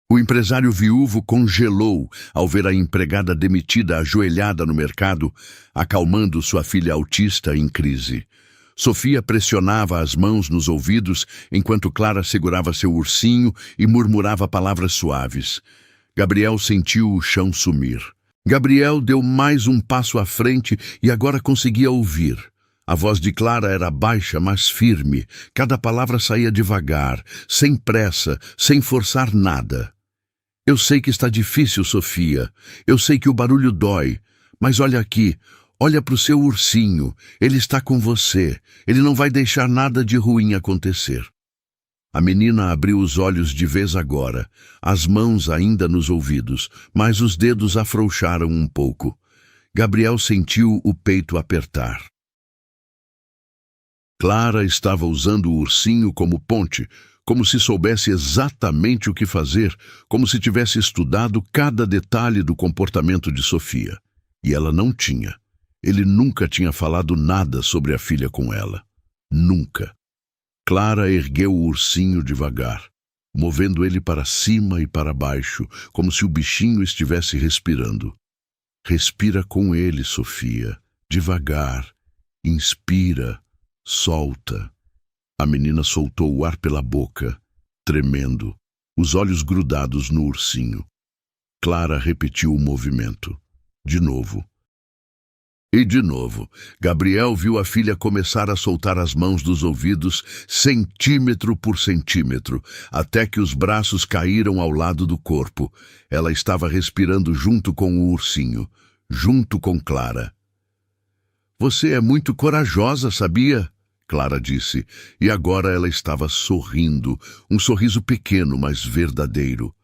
O empresário viúvo congelou ao ver a empregada demitida ajoelhada no mercado, acalmando sua filha autista em crise. Sofia pressionava as mãos nos ouvidos enquanto Clara segurava seu ursinho e murmurava palavras suaves. Gabriel sentiu o chão sumir. Gabriel deu mais um passo à frente e agora conseguia ouvir. A voz de Clara era baixa, mas firme. Cada palavra saía devagar, sem pressa, sem forçar nada. Eu sei que está difícil, Sofia. Eu sei que o barulho dói. Mas olha aqui. Olha para o seu ursinho. Ele está com você. Ele não vai deixar nada de ruim acontecer. A menina abriu os olhos de vez agora, as mãos ainda nos ouvidos, mas os dedos afrouxaram um pouco. Gabriel sentiu o peito apertar. Clara estava usando o ursinho como ponte, como se soubesse exatamente o que fazer, como se tivesse estudado cada detalhe do comportamento de Sofia. E ela não tinha. Ele nunca tinha falado nada sobre a filha com ela. Nunca. Clara ergueu o ursinho devagar, movendo ele para cima e para baixo, como se o bichinho estivesse respirando. Respira com ele, Sofia. Devagar. Inspira. Solta. A menina soltou o ar pela boca, tremendo, os olhos grudados no ursinho. Clara repetiu o movimento. De novo. E de novo. Gabriel viu a filha começar a soltar as mãos dos ouvidos, centímetro por centímetro, até que os braços caíram ao lado do corpo. Ela estava respirando junto com o ursinho, junto com Clara. Você é muito corajosa, sabia? Clara disse, e agora ela estava sorrindo, um sorriso pequeno, mas verdadeiro.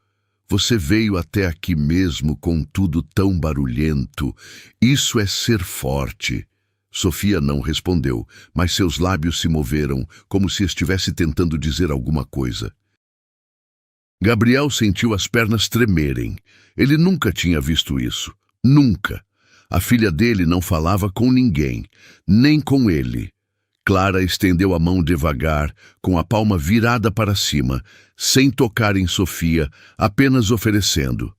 Você veio até aqui mesmo com tudo tão barulhento. Isso é ser forte. Sofia não respondeu, mas seus lábios se moveram, como se estivesse tentando dizer alguma coisa. Gabriel sentiu as pernas tremerem. Ele nunca tinha visto isso. Nunca. A filha dele não falava com ninguém, nem com ele. Clara estendeu a mão devagar, com a palma virada para cima, sem tocar em Sofia, apenas oferecendo.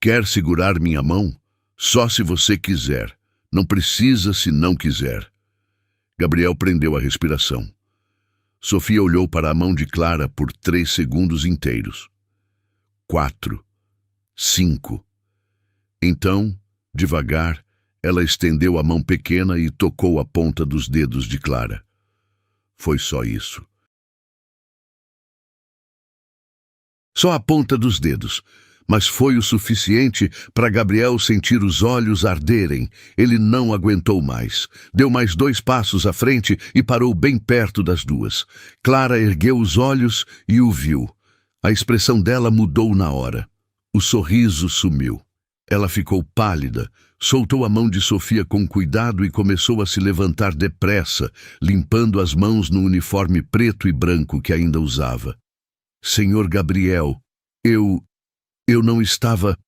Quer segurar minha mão? Só se você quiser. Não precisa se não quiser. Gabriel prendeu a respiração. Sofia olhou para a mão de Clara por 3 segundos inteiros. 4. 5. Então, devagar, ela estendeu a mão pequena e tocou a ponta dos dedos de Clara. Foi só isso. Só a ponta dos dedos, mas foi o suficiente para Gabriel sentir os olhos arderem. Ele não aguentou mais. Deu mais 2 passos à frente e parou bem perto das duas. Clara ergueu os olhos e o viu. A expressão dela mudou na hora. O sorriso sumiu. Ela ficou pálida, soltou a mão de Sofia com cuidado e começou a se levantar depressa, limpando as mãos no uniforme preto e branco que ainda usava. Senhor Gabriel, eu não estava...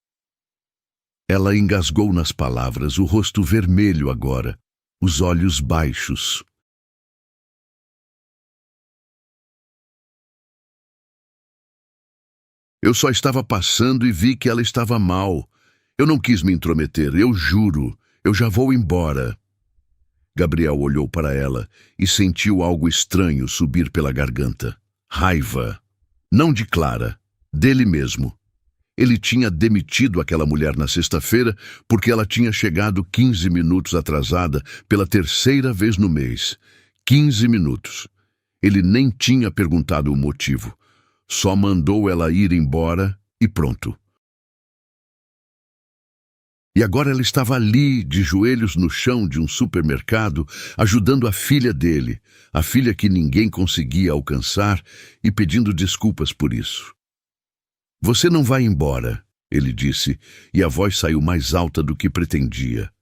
Ela engasgou nas palavras, o rosto vermelho agora, os olhos baixos. Eu só estava passando e vi que ela estava mal. Eu não quis me intrometer, eu juro. Eu já vou embora. Gabriel olhou para ela e sentiu algo estranho subir pela garganta. Raiva. Não de Clara, dele mesmo. Ele tinha demitido aquela mulher na sexta-feira porque ela tinha chegado 15 minutos atrasada pela 3ª vez no mês. 15 minutos. Ele nem tinha perguntado o motivo. Só mandou ela ir embora e pronto. E agora ela estava ali, de joelhos no chão de um supermercado, ajudando a filha dele, a filha que ninguém conseguia alcançar, e pedindo desculpas por isso. Você não vai embora, ele disse, e a voz saiu mais alta do que pretendia.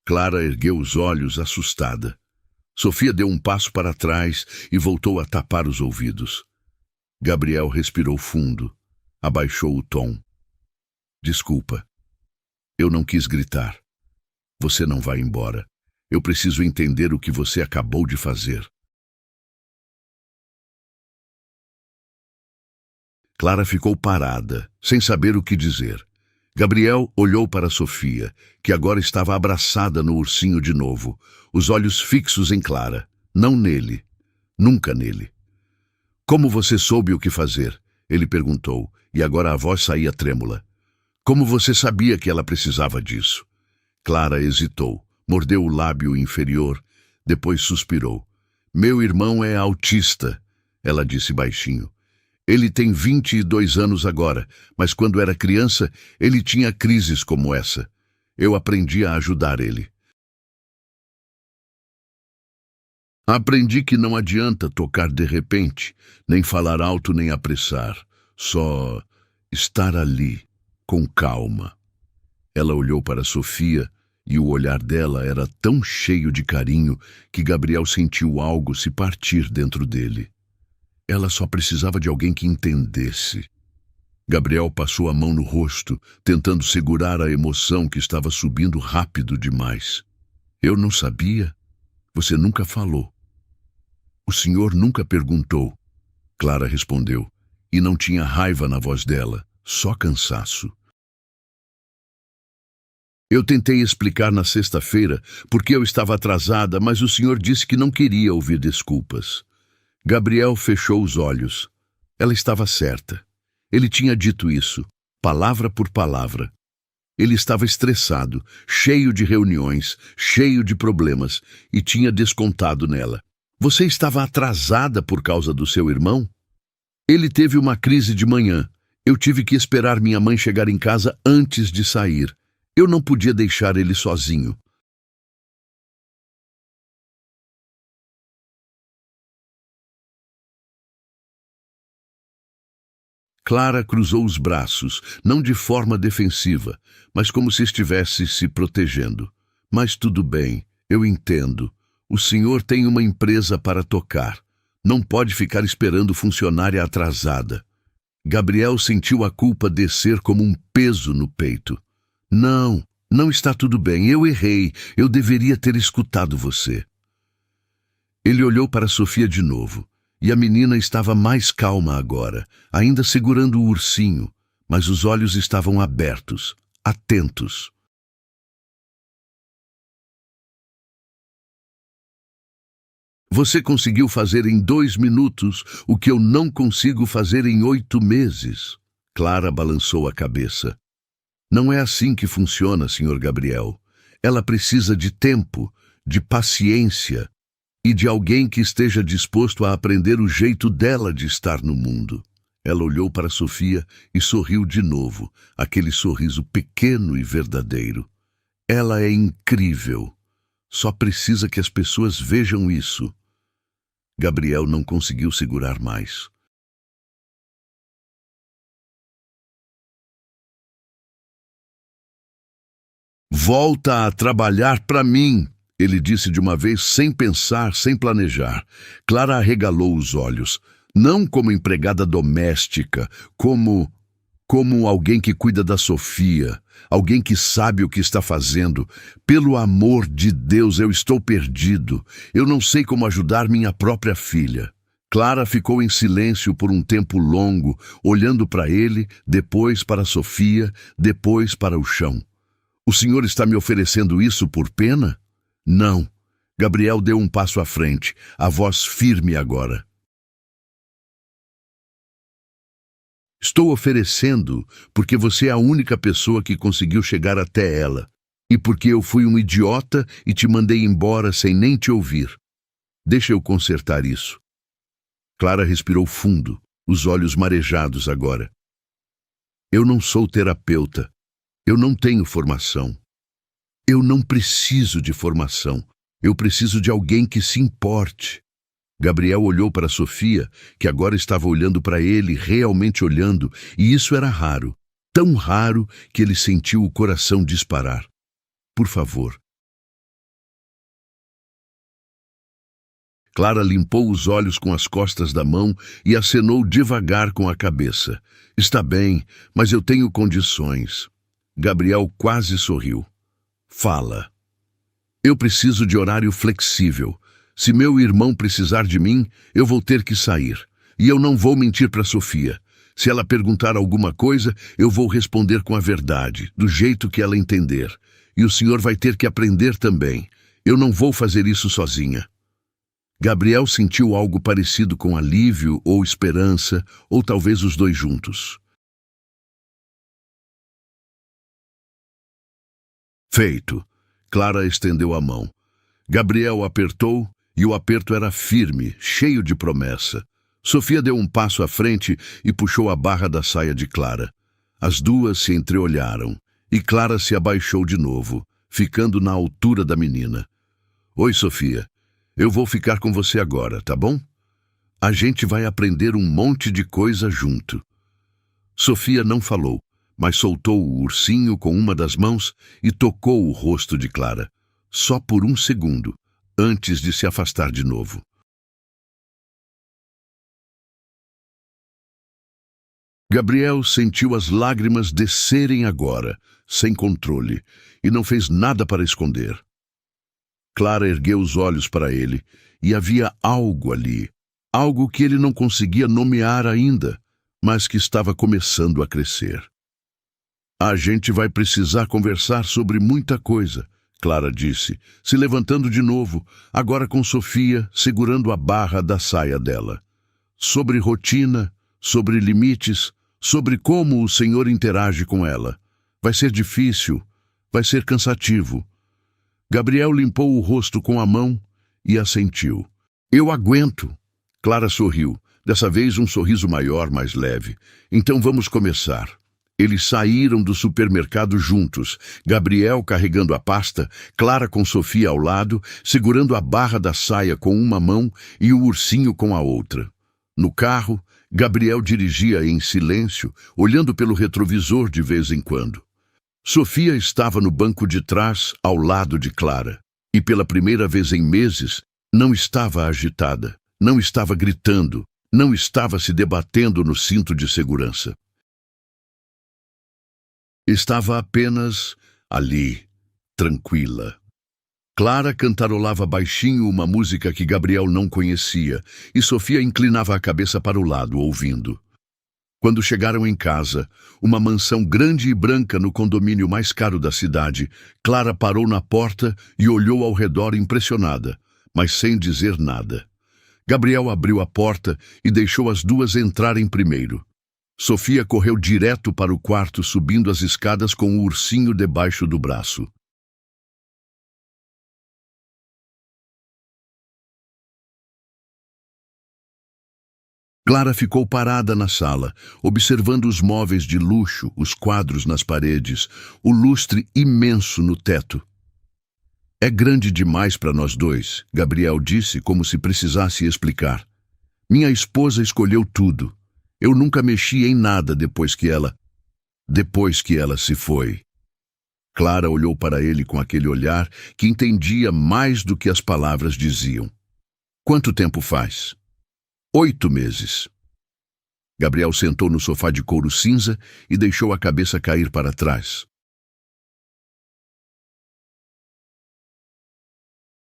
Clara ergueu os olhos, assustada. Sofia deu um passo para trás e voltou a tapar os ouvidos. Gabriel respirou fundo, abaixou o tom. Desculpa. Eu não quis gritar. Você não vai embora. Eu preciso entender o que você acabou de fazer. Clara ficou parada, sem saber o que dizer. Gabriel olhou para Sofia, que agora estava abraçada no ursinho de novo, os olhos fixos em Clara, não nele, nunca nele. Como você soube o que fazer? Ele perguntou, e agora a voz saía trêmula. Como você sabia que ela precisava disso? Clara hesitou, mordeu o lábio inferior, depois suspirou. Meu irmão é autista, ela disse baixinho. Ele tem 22 anos agora, mas quando era criança, ele tinha crises como essa. Eu aprendi a ajudar ele. Aprendi que não adianta tocar de repente, nem falar alto nem apressar. Só estar ali, com calma. Ela olhou para Sofia e o olhar dela era tão cheio de carinho que Gabriel sentiu algo se partir dentro dele. Ela só precisava de alguém que entendesse. Gabriel passou a mão no rosto, tentando segurar a emoção que estava subindo rápido demais. Eu não sabia. Você nunca falou. O senhor nunca perguntou. Clara respondeu, e não tinha raiva na voz dela, só cansaço. Eu tentei explicar na sexta-feira porque eu estava atrasada, mas o senhor disse que não queria ouvir desculpas. Gabriel fechou os olhos. Ela estava certa. Ele tinha dito isso, palavra por palavra. Ele estava estressado, cheio de reuniões, cheio de problemas, e tinha descontado nela. Você estava atrasada por causa do seu irmão? Ele teve uma crise de manhã. Eu tive que esperar minha mãe chegar em casa antes de sair. Eu não podia deixar ele sozinho. Clara cruzou os braços, não de forma defensiva, mas como se estivesse se protegendo. Mas tudo bem, eu entendo. O senhor tem uma empresa para tocar. Não pode ficar esperando funcionária atrasada. Gabriel sentiu a culpa descer como um peso no peito. Não, não está tudo bem. Eu errei. Eu deveria ter escutado você. Ele olhou para Sofia de novo. E a menina estava mais calma agora, ainda segurando o ursinho, mas os olhos estavam abertos, atentos. Você conseguiu fazer em 2 minutos o que eu não consigo fazer em 8 meses. Clara balançou a cabeça. Não é assim que funciona, Sr. Gabriel. Ela precisa de tempo, de paciência, e de alguém que esteja disposto a aprender o jeito dela de estar no mundo. Ela olhou para Sofia e sorriu de novo, aquele sorriso pequeno e verdadeiro. Ela é incrível. Só precisa que as pessoas vejam isso. Gabriel não conseguiu segurar mais. Volta a trabalhar para mim, ele disse de uma vez, sem pensar, sem planejar. Clara arregalou os olhos. Não como empregada doméstica, como alguém que cuida da Sofia, alguém que sabe o que está fazendo. Pelo amor de Deus, eu estou perdido. Eu não sei como ajudar minha própria filha. Clara ficou em silêncio por um tempo longo, olhando para ele, depois para Sofia, depois para o chão. O senhor está me oferecendo isso por pena? Não. Gabriel deu um passo à frente, a voz firme agora. Estou oferecendo porque você é a única pessoa que conseguiu chegar até ela, e porque eu fui um idiota e te mandei embora sem nem te ouvir. Deixa eu consertar isso. Clara respirou fundo, os olhos marejados agora. Eu não sou terapeuta. Eu não tenho formação. Eu não preciso de formação. Eu preciso de alguém que se importe. Gabriel olhou para Sofia, que agora estava olhando para ele, realmente olhando, e isso era raro, tão raro que ele sentiu o coração disparar. Por favor. Clara limpou os olhos com as costas da mão e acenou devagar com a cabeça. Está bem, mas eu tenho condições. Gabriel quase sorriu. Fala. Eu preciso de horário flexível. Se meu irmão precisar de mim, eu vou ter que sair. E eu não vou mentir para Sofia. Se ela perguntar alguma coisa, eu vou responder com a verdade, do jeito que ela entender. E o senhor vai ter que aprender também. Eu não vou fazer isso sozinha. Gabriel sentiu algo parecido com alívio ou esperança, ou talvez os dois juntos. Feito. Clara estendeu a mão. Gabriel apertou, e o aperto era firme, cheio de promessa. Sofia deu um passo à frente e puxou a barra da saia de Clara. As duas se entreolharam, e Clara se abaixou de novo, ficando na altura da menina. Oi, Sofia. Eu vou ficar com você agora, tá bom? A gente vai aprender um monte de coisa junto. Sofia não falou, mas soltou o ursinho com uma das mãos e tocou o rosto de Clara, só por um segundo, antes de se afastar de novo. Gabriel sentiu as lágrimas descerem agora, sem controle, e não fez nada para esconder. Clara ergueu os olhos para ele, e havia algo ali, algo que ele não conseguia nomear ainda, mas que estava começando a crescer. A gente vai precisar conversar sobre muita coisa, Clara disse, se levantando de novo, agora com Sofia segurando a barra da saia dela. Sobre rotina, sobre limites, sobre como o Senhor interage com ela. Vai ser difícil, vai ser cansativo. Gabriel limpou o rosto com a mão e assentiu. Eu aguento. Clara sorriu, dessa vez um sorriso maior, mais leve. Então vamos começar. Eles saíram do supermercado juntos, Gabriel carregando a pasta, Clara com Sofia ao lado, segurando a barra da saia com uma mão e o ursinho com a outra. No carro, Gabriel dirigia em silêncio, olhando pelo retrovisor de vez em quando. Sofia estava no banco de trás, ao lado de Clara, e pela primeira vez em meses, não estava agitada, não estava gritando, não estava se debatendo no cinto de segurança. Estava apenas ali, tranquila. Clara cantarolava baixinho uma música que Gabriel não conhecia, e Sofia inclinava a cabeça para o lado, ouvindo. Quando chegaram em casa, uma mansão grande e branca no condomínio mais caro da cidade, Clara parou na porta e olhou ao redor impressionada, mas sem dizer nada. Gabriel abriu a porta e deixou as duas entrarem primeiro. Sofia correu direto para o quarto, subindo as escadas com o ursinho debaixo do braço. Clara ficou parada na sala, observando os móveis de luxo, os quadros nas paredes, o lustre imenso no teto. É grande demais para nós dois, Gabriel disse como se precisasse explicar. Minha esposa escolheu tudo. Eu nunca mexi em nada depois que ela se foi. Clara olhou para ele com aquele olhar que entendia mais do que as palavras diziam. Quanto tempo faz? 8 meses. Gabriel sentou no sofá de couro cinza e deixou a cabeça cair para trás.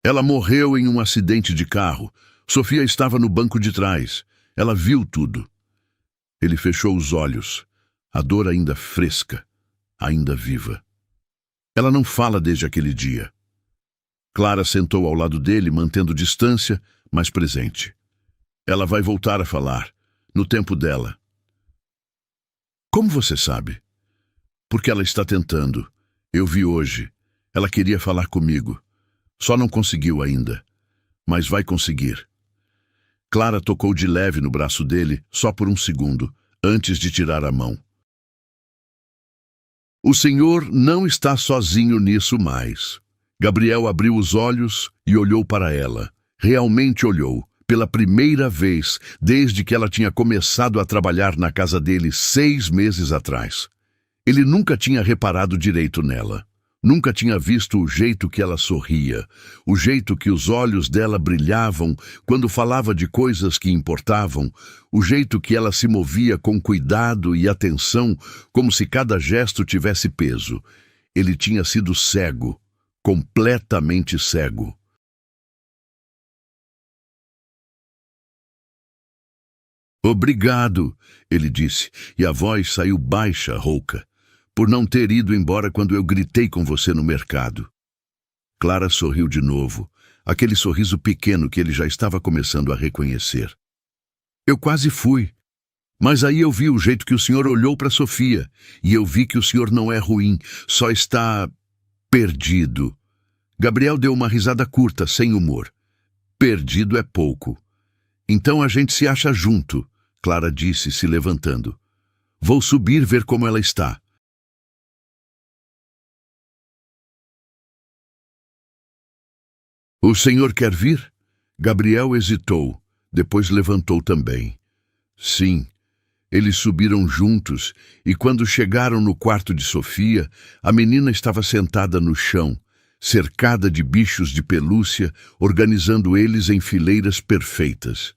Ela morreu em um acidente de carro. Sofia estava no banco de trás. Ela viu tudo. Ele fechou os olhos, a dor ainda fresca, ainda viva. Ela não fala desde aquele dia. Clara sentou ao lado dele, mantendo distância, mas presente. Ela vai voltar a falar, no tempo dela. Como você sabe? Porque ela está tentando. Eu vi hoje. Ela queria falar comigo. Só não conseguiu ainda. Mas vai conseguir. Clara tocou de leve no braço dele, só por um segundo, antes de tirar a mão. O senhor não está sozinho nisso mais. Gabriel abriu os olhos e olhou para ela. Realmente olhou. Pela primeira vez, desde que ela tinha começado a trabalhar na casa dele 6 meses atrás. Ele nunca tinha reparado direito nela. Nunca tinha visto o jeito que ela sorria, o jeito que os olhos dela brilhavam quando falava de coisas que importavam, o jeito que ela se movia com cuidado e atenção, como se cada gesto tivesse peso. Ele tinha sido cego, completamente cego. Obrigado, ele disse, e a voz saiu baixa, rouca, por não ter ido embora quando eu gritei com você no mercado. Clara sorriu de novo, aquele sorriso pequeno que ele já estava começando a reconhecer. Eu quase fui. Mas aí eu vi o jeito que o senhor olhou para Sofia, e eu vi que o senhor não é ruim, só está perdido. Gabriel deu uma risada curta, sem humor. Perdido é pouco. Então a gente se acha junto, Clara disse, se levantando. Vou subir ver como ela está. O senhor quer vir? Gabriel hesitou, depois levantou também. Sim. Eles subiram juntos, e quando chegaram no quarto de Sofia, a menina estava sentada no chão, cercada de bichos de pelúcia, organizando eles em fileiras perfeitas.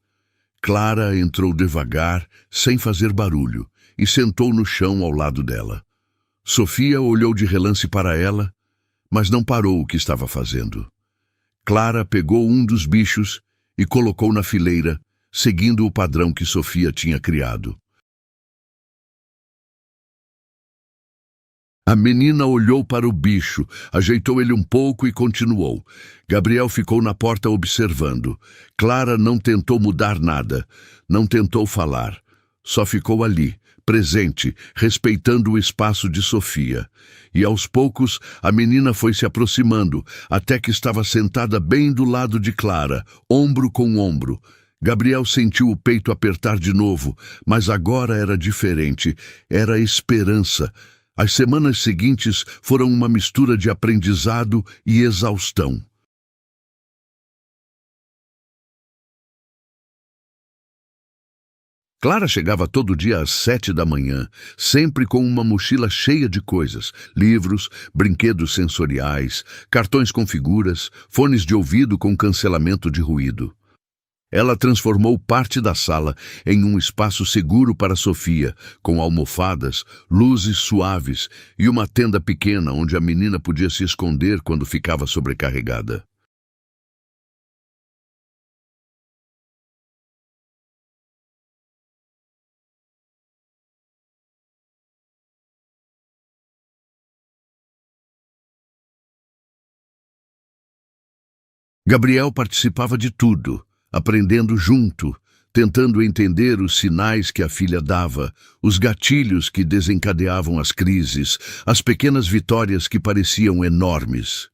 Clara entrou devagar, sem fazer barulho, e sentou no chão ao lado dela. Sofia olhou de relance para ela, mas não parou o que estava fazendo. Clara pegou um dos bichos e colocou na fileira, seguindo o padrão que Sofia tinha criado. A menina olhou para o bicho, ajeitou ele um pouco e continuou. Gabriel ficou na porta observando. Clara não tentou mudar nada, não tentou falar. Só ficou ali, presente, respeitando o espaço de Sofia. E aos poucos, a menina foi se aproximando, até que estava sentada bem do lado de Clara, ombro com ombro. Gabriel sentiu o peito apertar de novo, mas agora era diferente, era esperança. As semanas seguintes foram uma mistura de aprendizado e exaustão. Clara chegava todo dia às 7 da manhã, sempre com uma mochila cheia de coisas, livros, brinquedos sensoriais, cartões com figuras, fones de ouvido com cancelamento de ruído. Ela transformou parte da sala em um espaço seguro para Sofia, com almofadas, luzes suaves e uma tenda pequena onde a menina podia se esconder quando ficava sobrecarregada. Gabriel participava de tudo, aprendendo junto, tentando entender os sinais que a filha dava, os gatilhos que desencadeavam as crises, as pequenas vitórias que pareciam enormes.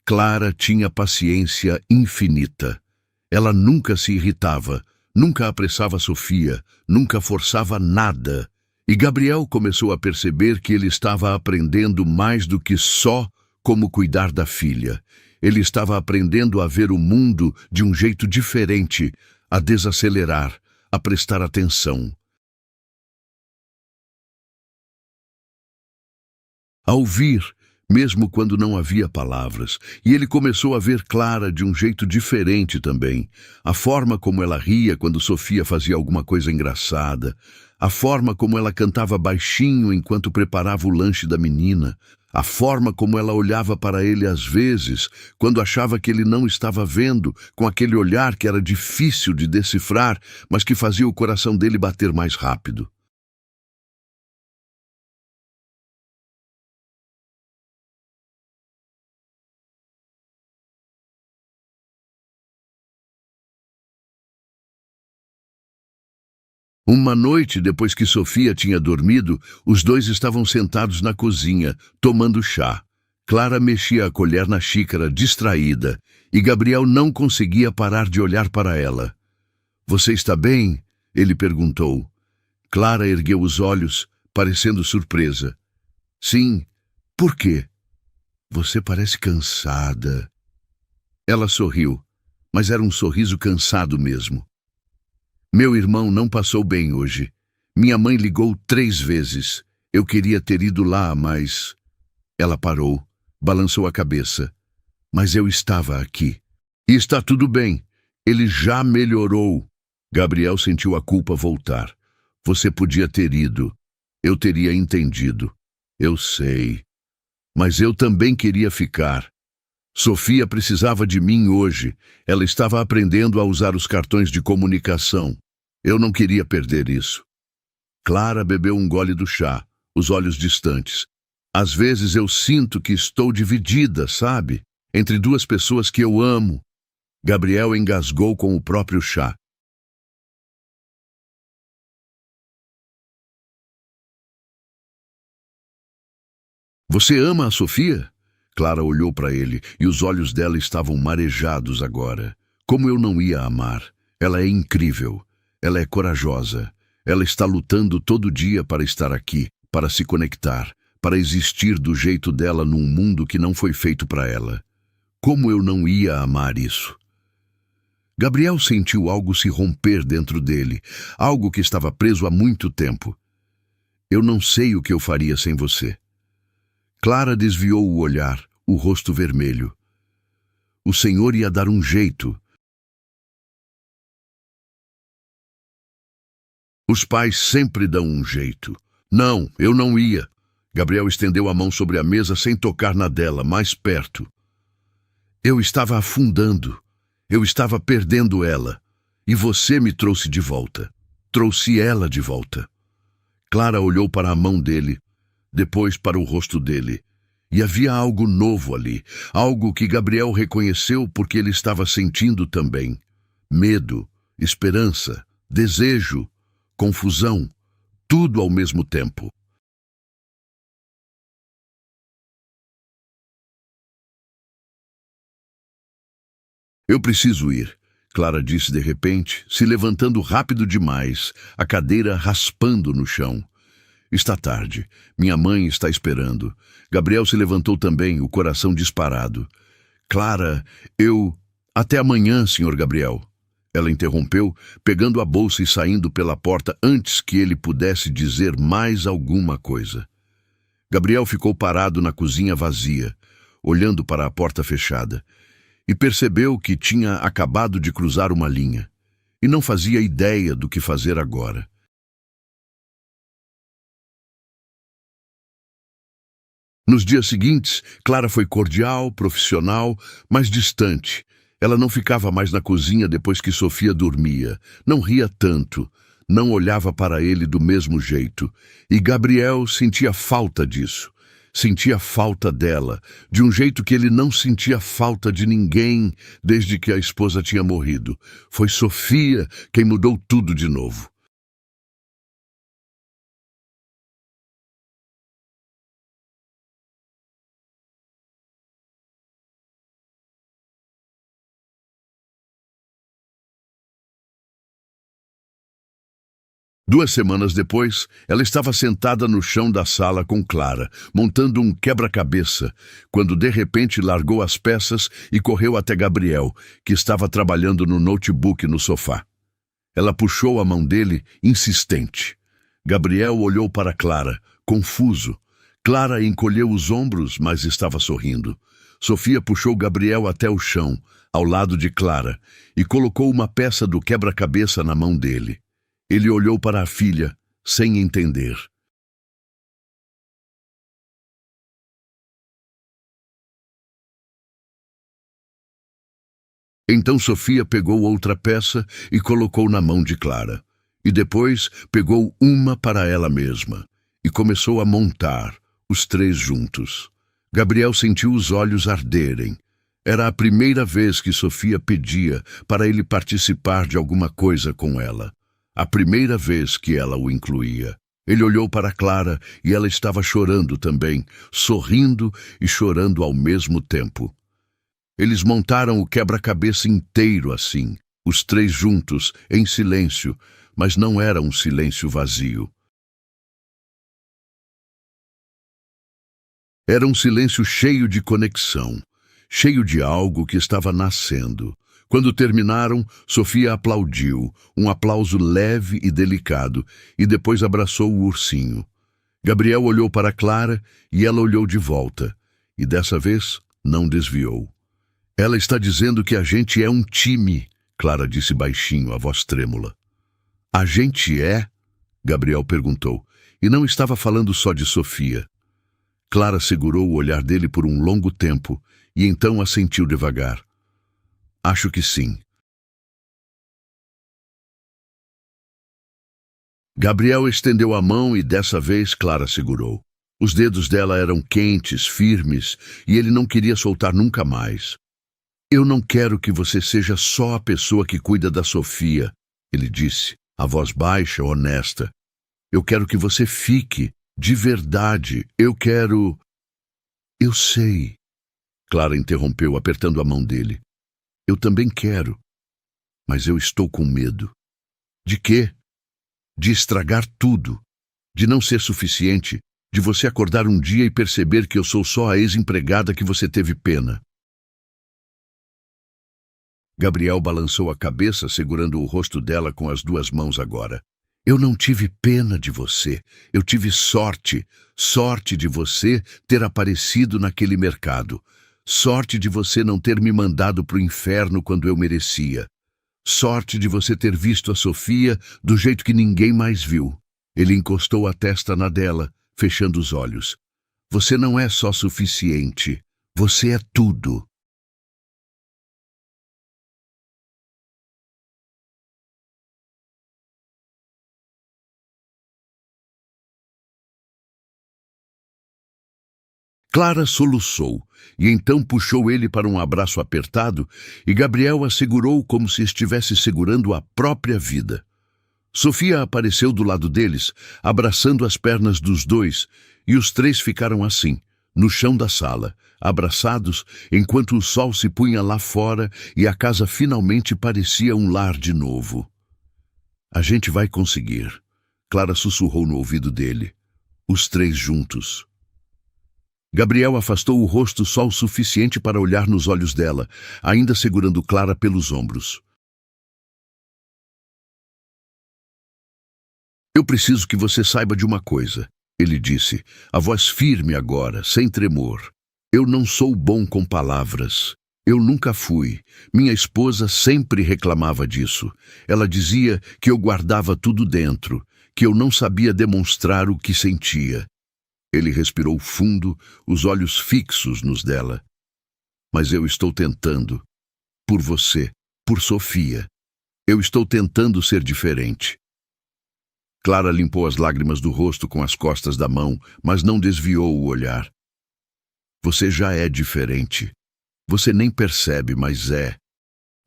Clara tinha paciência infinita. Ela nunca se irritava, nunca apressava Sofia, nunca forçava nada. E Gabriel começou a perceber que ele estava aprendendo mais do que só como cuidar da filha. Ele estava aprendendo a ver o mundo de um jeito diferente, a desacelerar, a prestar atenção. A ouvir, mesmo quando não havia palavras, e ele começou a ver Clara de um jeito diferente também. A forma como ela ria quando Sofia fazia alguma coisa engraçada, a forma como ela cantava baixinho enquanto preparava o lanche da menina, a forma como ela olhava para ele às vezes, quando achava que ele não estava vendo, com aquele olhar que era difícil de decifrar, mas que fazia o coração dele bater mais rápido. Uma noite, depois que Sofia tinha dormido, os dois estavam sentados na cozinha, tomando chá. Clara mexia a colher na xícara, distraída, e Gabriel não conseguia parar de olhar para ela. "Você está bem?" ele perguntou. Clara ergueu os olhos, parecendo surpresa. "Sim. Por quê?" "Você parece cansada." Ela sorriu, mas era um sorriso cansado mesmo. "Meu irmão não passou bem hoje. Minha mãe ligou 3 vezes. Eu queria ter ido lá, mas..." Ela parou, balançou a cabeça. "Mas eu estava aqui. E está tudo bem. Ele já melhorou." Gabriel sentiu a culpa voltar. "Você podia ter ido. Eu teria entendido." "Eu sei. Mas eu também queria ficar. Sofia precisava de mim hoje. Ela estava aprendendo a usar os cartões de comunicação." Eu não queria perder isso. Clara bebeu um gole do chá, os olhos distantes. Às vezes eu sinto que estou dividida, sabe? Entre duas pessoas que eu amo. Gabriel engasgou com o próprio chá. Você ama a Sofia? Clara olhou para ele e os olhos dela estavam marejados agora. Como eu não ia amar? Ela é incrível. Ela é corajosa. Ela está lutando todo dia para estar aqui, para se conectar, para existir do jeito dela num mundo que não foi feito para ela. Como eu não ia amar isso? Gabriel sentiu algo se romper dentro dele, algo que estava preso há muito tempo. Eu não sei o que eu faria sem você. Clara desviou o olhar, o rosto vermelho. O Senhor ia dar um jeito. Os pais sempre dão um jeito. Não, eu não ia. Gabriel estendeu a mão sobre a mesa sem tocar na dela, mais perto. Eu estava afundando. Eu estava perdendo ela. E você me trouxe de volta. Trouxe ela de volta. Clara olhou para a mão dele, depois para o rosto dele. E havia algo novo ali, algo que Gabriel reconheceu porque ele estava sentindo também. Medo, esperança, desejo, confusão, tudo ao mesmo tempo. Eu preciso ir, Clara disse de repente, se levantando rápido demais, a cadeira raspando no chão. Está tarde. Minha mãe está esperando. Gabriel se levantou também, o coração disparado. Clara, eu... Até amanhã, senhor Gabriel. Ela interrompeu, pegando a bolsa e saindo pela porta antes que ele pudesse dizer mais alguma coisa. Gabriel ficou parado na cozinha vazia, olhando para a porta fechada, e percebeu que tinha acabado de cruzar uma linha, e não fazia ideia do que fazer agora. Nos dias seguintes, Clara foi cordial, profissional, mas distante. Ela não ficava mais na cozinha depois que Sofia dormia, não ria tanto, não olhava para ele do mesmo jeito. E Gabriel sentia falta disso. Sentia falta dela, de um jeito que ele não sentia falta de ninguém desde que a esposa tinha morrido. Foi Sofia quem mudou tudo de novo. Duas semanas depois, ela estava sentada no chão da sala com Clara, montando um quebra-cabeça, quando de repente largou as peças e correu até Gabriel, que estava trabalhando no notebook no sofá. Ela puxou a mão dele, insistente. Gabriel olhou para Clara, confuso. Clara encolheu os ombros, mas estava sorrindo. Sofia puxou Gabriel até o chão, ao lado de Clara, e colocou uma peça do quebra-cabeça na mão dele. Ele olhou para a filha, sem entender. Então Sofia pegou outra peça e colocou na mão de Clara. E depois pegou uma para ela mesma. E começou a montar, os três juntos. Gabriel sentiu os olhos arderem. Era a primeira vez que Sofia pedia para ele participar de alguma coisa com ela. A primeira vez que ela o incluía. Ele olhou para Clara e ela estava chorando também, sorrindo e chorando ao mesmo tempo. Eles montaram o quebra-cabeça inteiro assim, os três juntos, em silêncio, mas não era um silêncio vazio. Era um silêncio cheio de conexão, cheio de algo que estava nascendo. Quando terminaram, Sofia aplaudiu, um aplauso leve e delicado, e depois abraçou o ursinho. Gabriel olhou para Clara e ela olhou de volta, e dessa vez não desviou. Ela está dizendo que a gente é um time, Clara disse baixinho, a voz trêmula. A gente é? Gabriel perguntou, e não estava falando só de Sofia. Clara segurou o olhar dele por um longo tempo, e então assentiu devagar. Acho que sim. Gabriel estendeu a mão e dessa vez Clara segurou. Os dedos dela eram quentes, firmes, e ele não queria soltar nunca mais. Eu não quero que você seja só a pessoa que cuida da Sofia, ele disse, a voz baixa, honesta. Eu quero que você fique, de verdade. Eu quero... Eu sei. Clara interrompeu, apertando a mão dele. Eu também quero, mas eu estou com medo. De quê? De estragar tudo, de não ser suficiente, de você acordar um dia e perceber que eu sou só a ex-empregada que você teve pena. Gabriel balançou a cabeça, segurando o rosto dela com as duas mãos agora. Eu não tive pena de você, eu tive sorte, sorte de você ter aparecido naquele mercado, sorte de você não ter me mandado pro inferno quando eu merecia, sorte de você ter visto a Sofia do jeito que ninguém mais viu. Ele encostou a testa na dela, fechando os olhos. Você não é só suficiente, você é tudo. Clara soluçou, e então puxou ele para um abraço apertado, e Gabriel a segurou como se estivesse segurando a própria vida. Sofia apareceu do lado deles, abraçando as pernas dos dois, e os três ficaram assim, no chão da sala, abraçados, enquanto o sol se punha lá fora e a casa finalmente parecia um lar de novo. A gente vai conseguir, Clara sussurrou no ouvido dele. Os três juntos. Gabriel afastou o rosto só o suficiente para olhar nos olhos dela, ainda segurando Clara pelos ombros. Eu preciso que você saiba de uma coisa, ele disse, a voz firme agora, sem tremor. Eu não sou bom com palavras. Eu nunca fui. Minha esposa sempre reclamava disso. Ela dizia que eu guardava tudo dentro, que eu não sabia demonstrar o que sentia. Ele respirou fundo, os olhos fixos nos dela. Mas eu estou tentando. Por você, por Sofia. Eu estou tentando ser diferente. Clara limpou as lágrimas do rosto com as costas da mão, mas não desviou o olhar. Você já é diferente. Você nem percebe, mas é.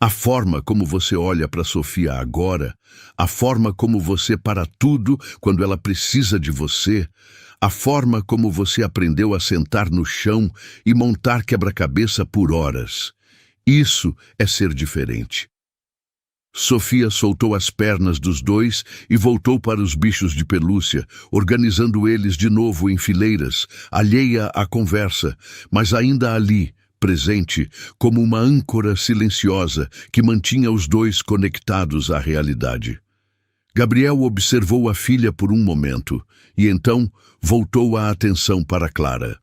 A forma como você olha para Sofia agora, a forma como você para tudo quando ela precisa de você, a forma como você aprendeu a sentar no chão e montar quebra-cabeça por horas. Isso é ser diferente. Sofia soltou as pernas dos dois e voltou para os bichos de pelúcia, organizando eles de novo em fileiras, alheia à conversa, mas ainda ali, presente, como uma âncora silenciosa que mantinha os dois conectados à realidade. Gabriel observou a filha por um momento e então voltou a atenção para Clara.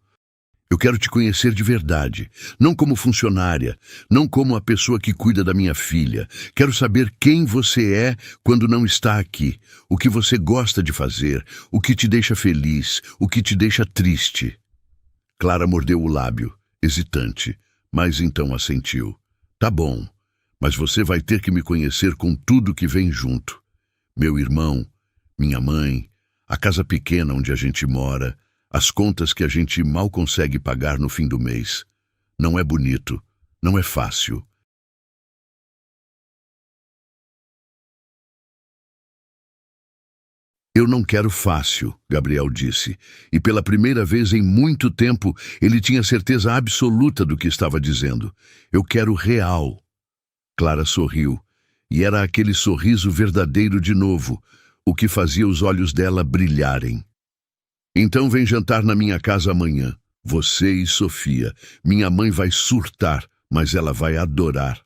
Eu quero te conhecer de verdade, não como funcionária, não como a pessoa que cuida da minha filha. Quero saber quem você é quando não está aqui, o que você gosta de fazer, o que te deixa feliz, o que te deixa triste. Clara mordeu o lábio, hesitante, mas então assentiu. Tá bom, mas você vai ter que me conhecer com tudo que vem junto. Meu irmão, minha mãe, a casa pequena onde a gente mora, as contas que a gente mal consegue pagar no fim do mês. Não é bonito, não é fácil. Eu não quero fácil, Gabriel disse, e pela primeira vez em muito tempo ele tinha certeza absoluta do que estava dizendo. Eu quero real. Clara sorriu, e era aquele sorriso verdadeiro de novo, o que fazia os olhos dela brilharem. Então vem jantar na minha casa amanhã, você e Sofia. Minha mãe vai surtar, mas ela vai adorar.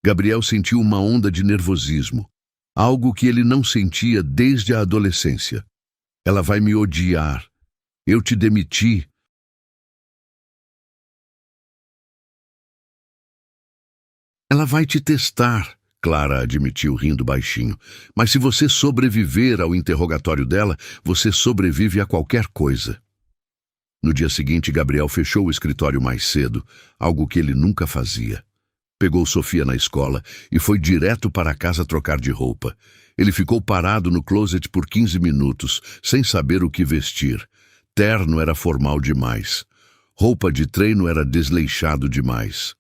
Gabriel sentiu uma onda de nervosismo, algo que ele não sentia desde a adolescência. Ela vai me odiar. Eu te demiti. Ela vai te testar, Clara admitiu rindo baixinho. Mas se você sobreviver ao interrogatório dela, você sobrevive a qualquer coisa. No dia seguinte, Gabriel fechou o escritório mais cedo, algo que ele nunca fazia. Pegou Sofia na escola e foi direto para casa trocar de roupa. Ele ficou parado no closet por 15 minutos, sem saber o que vestir. Terno era formal demais. Roupa de treino era desleixado demais.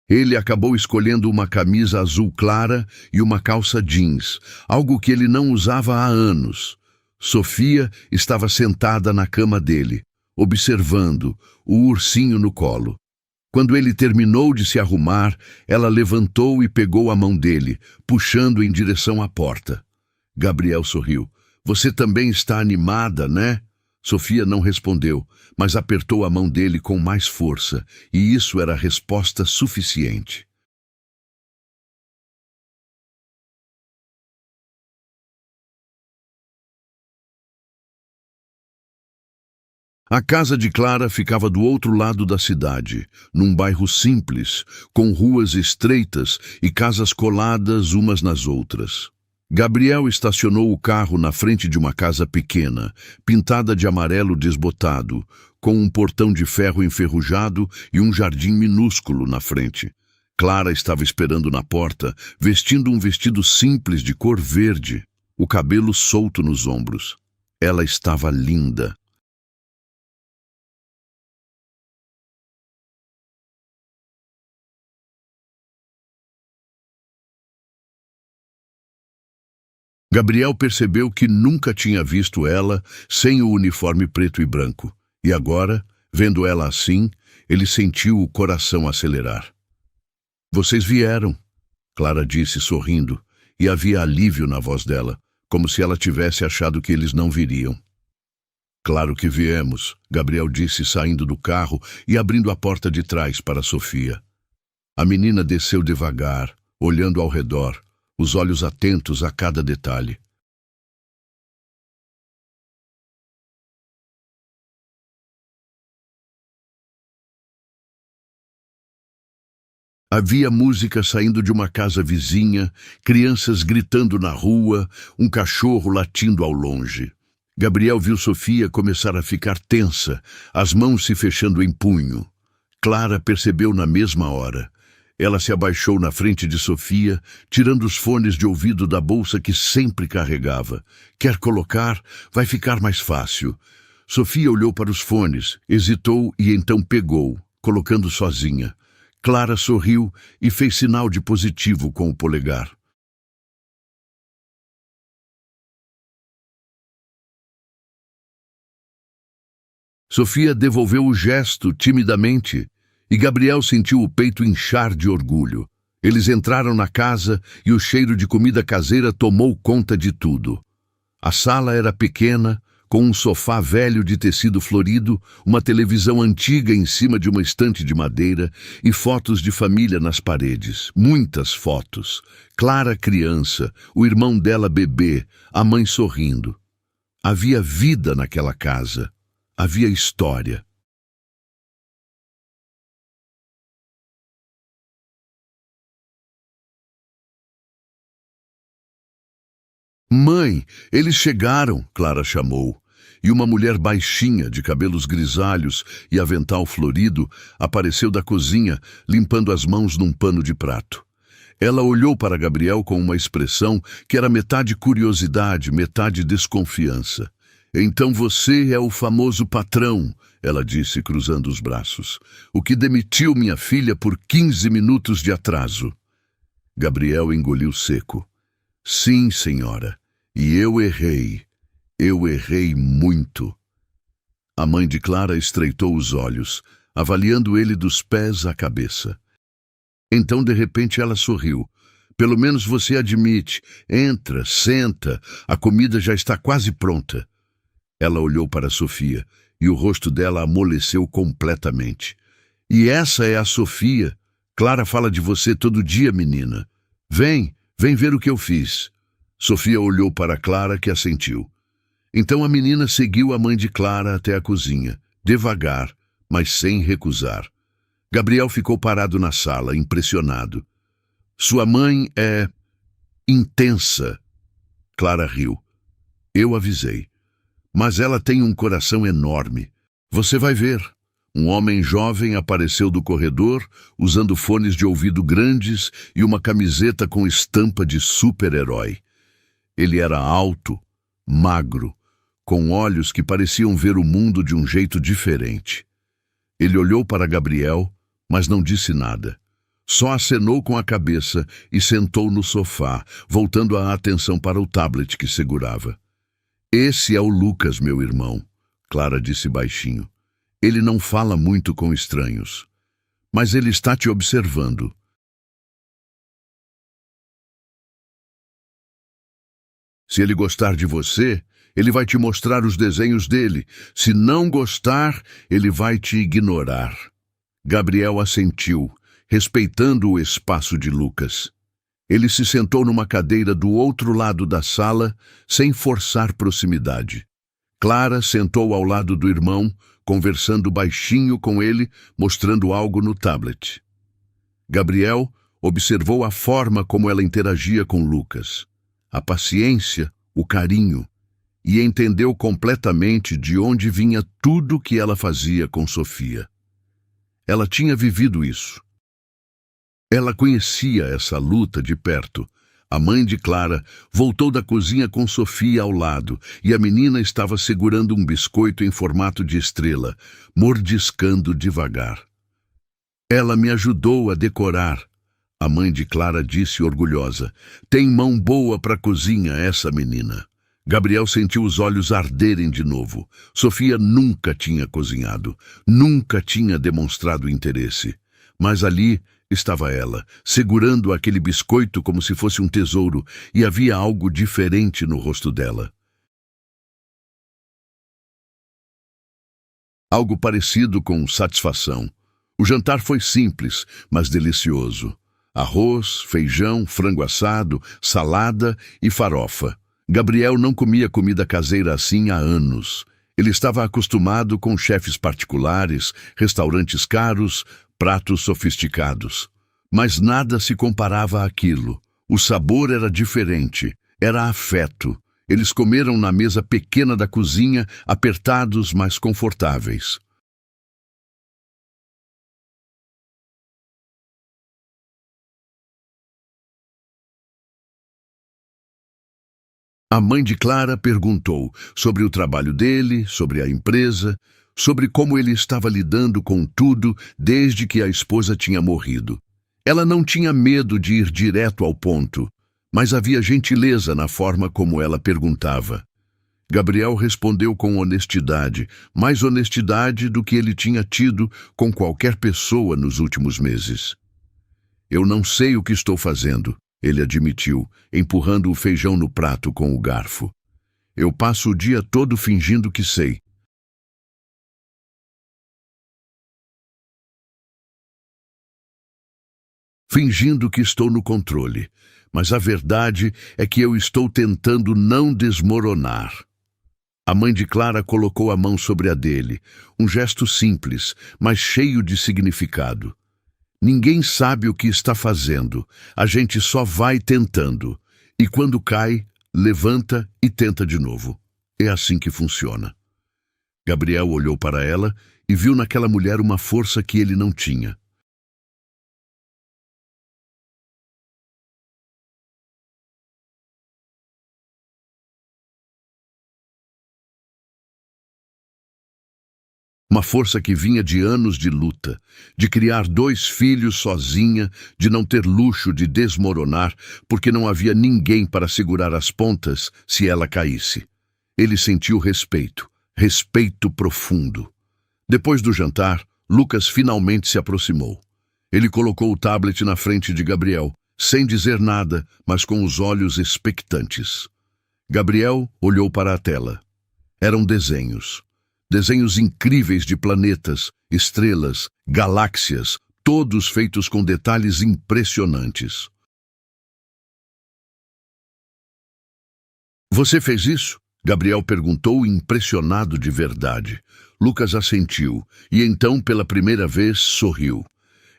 Ele acabou escolhendo uma camisa azul clara e uma calça jeans, algo que ele não usava há anos. Sofia estava sentada na cama dele, observando, o ursinho no colo. Quando ele terminou de se arrumar, ela levantou e pegou a mão dele, puxando em direção à porta. Gabriel sorriu. Você também está animada, né? Sofia não respondeu, mas apertou a mão dele com mais força, e isso era resposta suficiente. A casa de Clara ficava do outro lado da cidade, num bairro simples, com ruas estreitas e casas coladas umas nas outras. Gabriel estacionou o carro na frente de uma casa pequena, pintada de amarelo desbotado, com um portão de ferro enferrujado e um jardim minúsculo na frente. Clara estava esperando na porta, vestindo um vestido simples de cor verde, o cabelo solto nos ombros. Ela estava linda. Gabriel percebeu que nunca tinha visto ela sem o uniforme preto e branco. E agora, vendo ela assim, ele sentiu o coração acelerar. Vocês vieram, Clara disse sorrindo, e havia alívio na voz dela, como se ela tivesse achado que eles não viriam. Claro que viemos, Gabriel disse saindo do carro e abrindo a porta de trás para Sofia. A menina desceu devagar, olhando ao redor, os olhos atentos a cada detalhe. Havia música saindo de uma casa vizinha, crianças gritando na rua, um cachorro latindo ao longe. Gabriel viu Sofia começar a ficar tensa, as mãos se fechando em punho. Clara percebeu na mesma hora. Ela se abaixou na frente de Sofia, tirando os fones de ouvido da bolsa que sempre carregava. Quer colocar? Vai ficar mais fácil. Sofia olhou para os fones, hesitou e então pegou, colocando sozinha. Clara sorriu e fez sinal de positivo com o polegar. Sofia devolveu o gesto timidamente e Gabriel sentiu o peito inchar de orgulho. Eles entraram na casa e o cheiro de comida caseira tomou conta de tudo. A sala era pequena, com um sofá velho de tecido florido, uma televisão antiga em cima de uma estante de madeira e fotos de família nas paredes. Muitas fotos. Clara criança, o irmão dela bebê, a mãe sorrindo. Havia vida naquela casa. Havia história. Mãe, eles chegaram, Clara chamou. E uma mulher baixinha, de cabelos grisalhos e avental florido, apareceu da cozinha, limpando as mãos num pano de prato. Ela olhou para Gabriel com uma expressão que era metade curiosidade, metade desconfiança. Então você é o famoso patrão, ela disse, cruzando os braços. O que demitiu minha filha por 15 minutos de atraso. Gabriel engoliu seco. Sim, senhora. E eu errei. Eu errei muito. A mãe de Clara estreitou os olhos, avaliando ele dos pés à cabeça. Então, de repente, ela sorriu. Pelo menos você admite. Entra, senta. A comida já está quase pronta. Ela olhou para Sofia e o rosto dela amoleceu completamente. E essa é a Sofia. Clara fala de você todo dia, menina. Vem ver o que eu fiz. Sofia olhou para Clara, que assentiu. Então a menina seguiu a mãe de Clara até a cozinha, devagar, mas sem recusar. Gabriel ficou parado na sala, impressionado. Sua mãe é intensa. Clara riu. Eu avisei. Mas ela tem um coração enorme. Você vai ver. Um homem jovem apareceu do corredor, usando fones de ouvido grandes e uma camiseta com estampa de super-herói. Ele era alto, magro, com olhos que pareciam ver o mundo de um jeito diferente. Ele olhou para Gabriel, mas não disse nada. Só acenou com a cabeça e sentou no sofá, voltando a atenção para o tablet que segurava. Esse é o Lucas, meu irmão, Clara disse baixinho. Ele não fala muito com estranhos, mas ele está te observando. Se ele gostar de você, ele vai te mostrar os desenhos dele. Se não gostar, ele vai te ignorar. Gabriel assentiu, respeitando o espaço de Lucas. Ele se sentou numa cadeira do outro lado da sala, sem forçar proximidade. Clara sentou ao lado do irmão, conversando baixinho com ele, mostrando algo no tablet. Gabriel observou a forma como ela interagia com Lucas, a paciência, o carinho, e entendeu completamente de onde vinha tudo que ela fazia com Sofia. Ela tinha vivido isso. Ela conhecia essa luta de perto. A mãe de Clara voltou da cozinha com Sofia ao lado e a menina estava segurando um biscoito em formato de estrela, mordiscando devagar. Ela me ajudou a decorar, a mãe de Clara disse orgulhosa. Tem mão boa para a cozinha, essa menina. Gabriel sentiu os olhos arderem de novo. Sofia nunca tinha cozinhado, nunca tinha demonstrado interesse. Mas ali estava ela, segurando aquele biscoito como se fosse um tesouro, e havia algo diferente no rosto dela. Algo parecido com satisfação. O jantar foi simples, mas delicioso. Arroz, feijão, frango assado, salada e farofa. Gabriel não comia comida caseira assim há anos. Ele estava acostumado com chefes particulares, restaurantes caros, pratos sofisticados. Mas nada se comparava àquilo. O sabor era diferente, era afeto. Eles comeram na mesa pequena da cozinha, apertados, mas confortáveis. A mãe de Clara perguntou sobre o trabalho dele, sobre a empresa, sobre como ele estava lidando com tudo desde que a esposa tinha morrido. Ela não tinha medo de ir direto ao ponto, mas havia gentileza na forma como ela perguntava. Gabriel respondeu com honestidade, mais honestidade do que ele tinha tido com qualquer pessoa nos últimos meses. Eu não sei o que estou fazendo, ele admitiu, empurrando o feijão no prato com o garfo. Eu passo o dia todo fingindo que sei. Fingindo que estou no controle, mas a verdade é que eu estou tentando não desmoronar. A mãe de Clara colocou a mão sobre a dele, um gesto simples, mas cheio de significado. Ninguém sabe o que está fazendo, a gente só vai tentando. E quando cai, levanta e tenta de novo. É assim que funciona. Gabriel olhou para ela e viu naquela mulher uma força que ele não tinha. Uma força que vinha de anos de luta, de criar 2 filhos sozinha, de não ter luxo de desmoronar, porque não havia ninguém para segurar as pontas se ela caísse. Ele sentiu respeito, respeito profundo. Depois do jantar, Lucas finalmente se aproximou. Ele colocou o tablet na frente de Gabriel, sem dizer nada, mas com os olhos expectantes. Gabriel olhou para a tela. Eram desenhos. Desenhos incríveis de planetas, estrelas, galáxias, todos feitos com detalhes impressionantes. Você fez isso? Gabriel perguntou, impressionado de verdade. Lucas assentiu, e então, pela primeira vez, sorriu.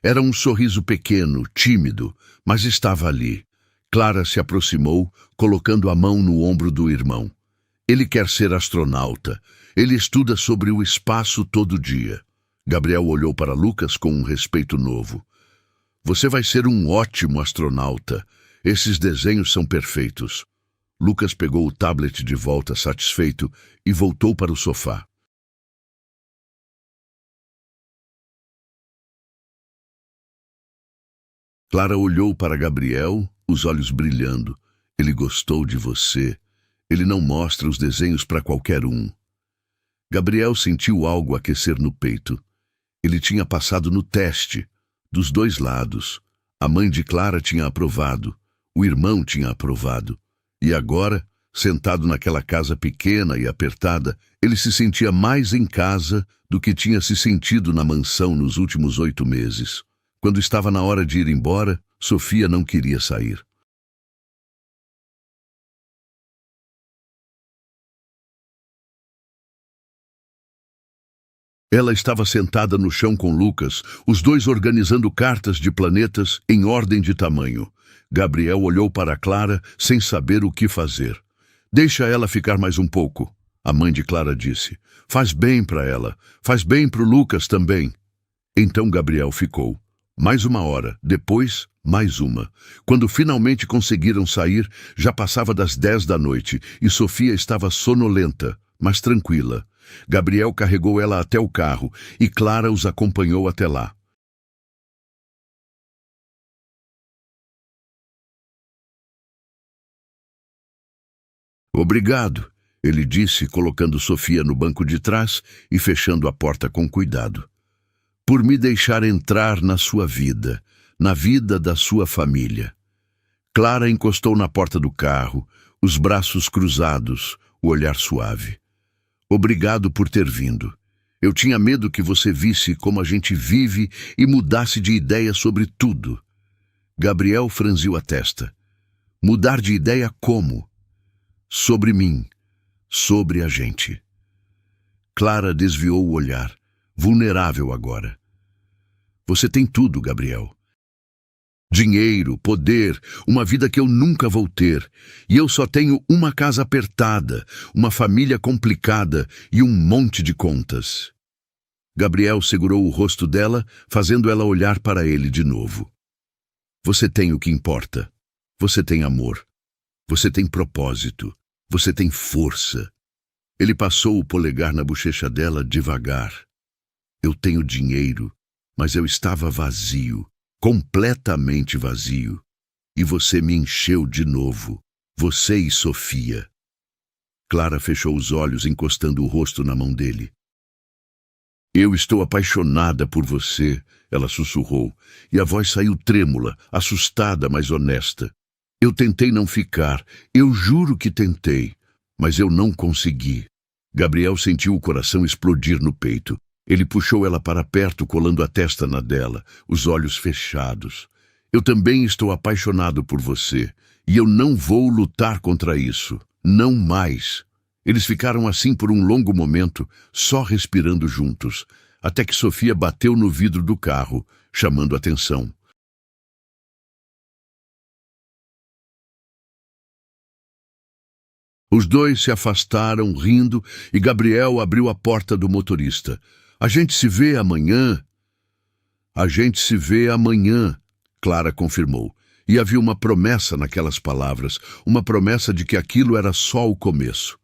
Era um sorriso pequeno, tímido, mas estava ali. Clara se aproximou, colocando a mão no ombro do irmão. Ele quer ser astronauta. Ele estuda sobre o espaço todo dia. Gabriel olhou para Lucas com um respeito novo. Você vai ser um ótimo astronauta. Esses desenhos são perfeitos. Lucas pegou o tablet de volta satisfeito e voltou para o sofá. Clara olhou para Gabriel, os olhos brilhando. Ele gostou de você. Ele não mostra os desenhos para qualquer um. Gabriel sentiu algo aquecer no peito. Ele tinha passado no teste, dos dois lados. A mãe de Clara tinha aprovado, o irmão tinha aprovado. E agora, sentado naquela casa pequena e apertada, ele se sentia mais em casa do que tinha se sentido na mansão nos últimos 8 meses. Quando estava na hora de ir embora, Sofia não queria sair. Ela estava sentada no chão com Lucas, os dois organizando cartas de planetas em ordem de tamanho. Gabriel olhou para Clara sem saber o que fazer. Deixa ela ficar mais um pouco, a mãe de Clara disse. Faz bem para ela, faz bem para o Lucas também. Então Gabriel ficou. Mais 1 hora, depois, mais uma. Quando finalmente conseguiram sair, já passava das 10 da noite e Sofia estava sonolenta, mas tranquila. Gabriel carregou ela até o carro e Clara os acompanhou até lá. Obrigado, ele disse, colocando Sofia no banco de trás e fechando a porta com cuidado. Por me deixar entrar na sua vida, na vida da sua família. Clara encostou na porta do carro, os braços cruzados, o olhar suave. Obrigado por ter vindo. Eu tinha medo que você visse como a gente vive e mudasse de ideia sobre tudo. Gabriel franziu a testa. Mudar de ideia como? Sobre mim, sobre a gente. Clara desviou o olhar, vulnerável agora. Você tem tudo, Gabriel. Dinheiro, poder, uma vida que eu nunca vou ter. E eu só tenho uma casa apertada, uma família complicada e um monte de contas. Gabriel segurou o rosto dela, fazendo ela olhar para ele de novo. Você tem o que importa. Você tem amor. Você tem propósito. Você tem força. Ele passou o polegar na bochecha dela devagar. Eu tenho dinheiro, mas eu estava vazio. Completamente vazio. E você me encheu de novo. Você e Sofia. Clara fechou os olhos, encostando o rosto na mão dele. Eu estou apaixonada por você, ela sussurrou, e a voz saiu trêmula, assustada, mas honesta. Eu tentei não ficar, eu juro que tentei, mas eu não consegui. Gabriel sentiu o coração explodir no peito. Ele puxou ela para perto, colando a testa na dela, os olhos fechados. Eu também estou apaixonado por você, e eu não vou lutar contra isso. Não mais. Eles ficaram assim por um longo momento, só respirando juntos, até que Sofia bateu no vidro do carro, chamando atenção. Os dois se afastaram, rindo, e Gabriel abriu a porta do motorista. A gente se vê amanhã. A gente se vê amanhã, Clara confirmou. E havia uma promessa naquelas palavras, uma promessa de que aquilo era só o começo.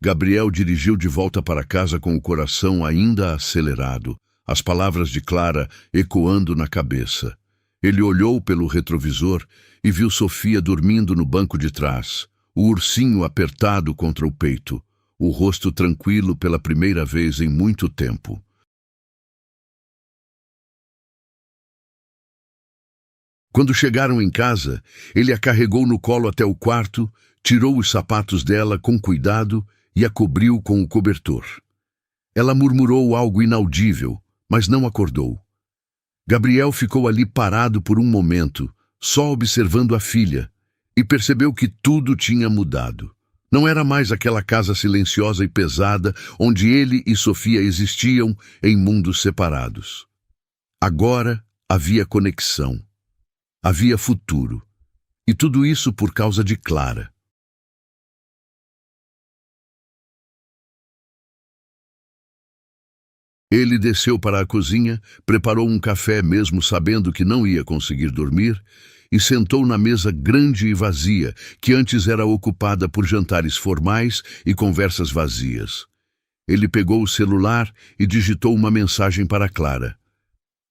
Gabriel dirigiu de volta para casa com o coração ainda acelerado, as palavras de Clara ecoando na cabeça. Ele olhou pelo retrovisor e viu Sofia dormindo no banco de trás, o ursinho apertado contra o peito, o rosto tranquilo pela primeira vez em muito tempo. Quando chegaram em casa, ele a carregou no colo até o quarto, tirou os sapatos dela com cuidado e a cobriu com o cobertor. Ela murmurou algo inaudível, mas não acordou. Gabriel ficou ali parado por um momento, só observando a filha, e percebeu que tudo tinha mudado. Não era mais aquela casa silenciosa e pesada onde ele e Sofia existiam em mundos separados. Agora havia conexão. Havia futuro. E tudo isso por causa de Clara. Ele desceu para a cozinha, preparou um café mesmo sabendo que não ia conseguir dormir, e sentou na mesa grande e vazia, que antes era ocupada por jantares formais e conversas vazias. Ele pegou o celular e digitou uma mensagem para Clara.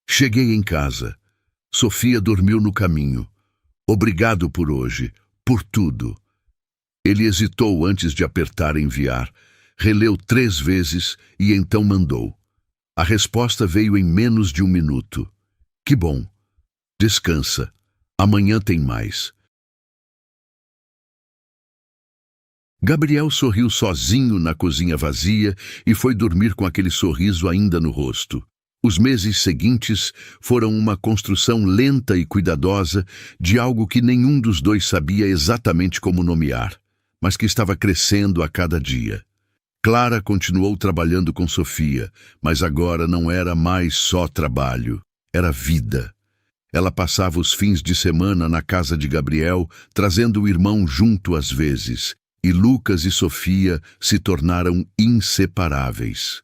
Cheguei em casa. Sofia dormiu no caminho. Obrigado por hoje, por tudo. Ele hesitou antes de apertar enviar, releu 3 vezes e então mandou. A resposta veio em menos de 1 minuto. Que bom. Descansa. Amanhã tem mais. Gabriel sorriu sozinho na cozinha vazia e foi dormir com aquele sorriso ainda no rosto. Os meses seguintes foram uma construção lenta e cuidadosa de algo que nenhum dos dois sabia exatamente como nomear, mas que estava crescendo a cada dia. Clara continuou trabalhando com Sofia, mas agora não era mais só trabalho, era vida. Ela passava os fins de semana na casa de Gabriel, trazendo o irmão junto às vezes, e Lucas e Sofia se tornaram inseparáveis.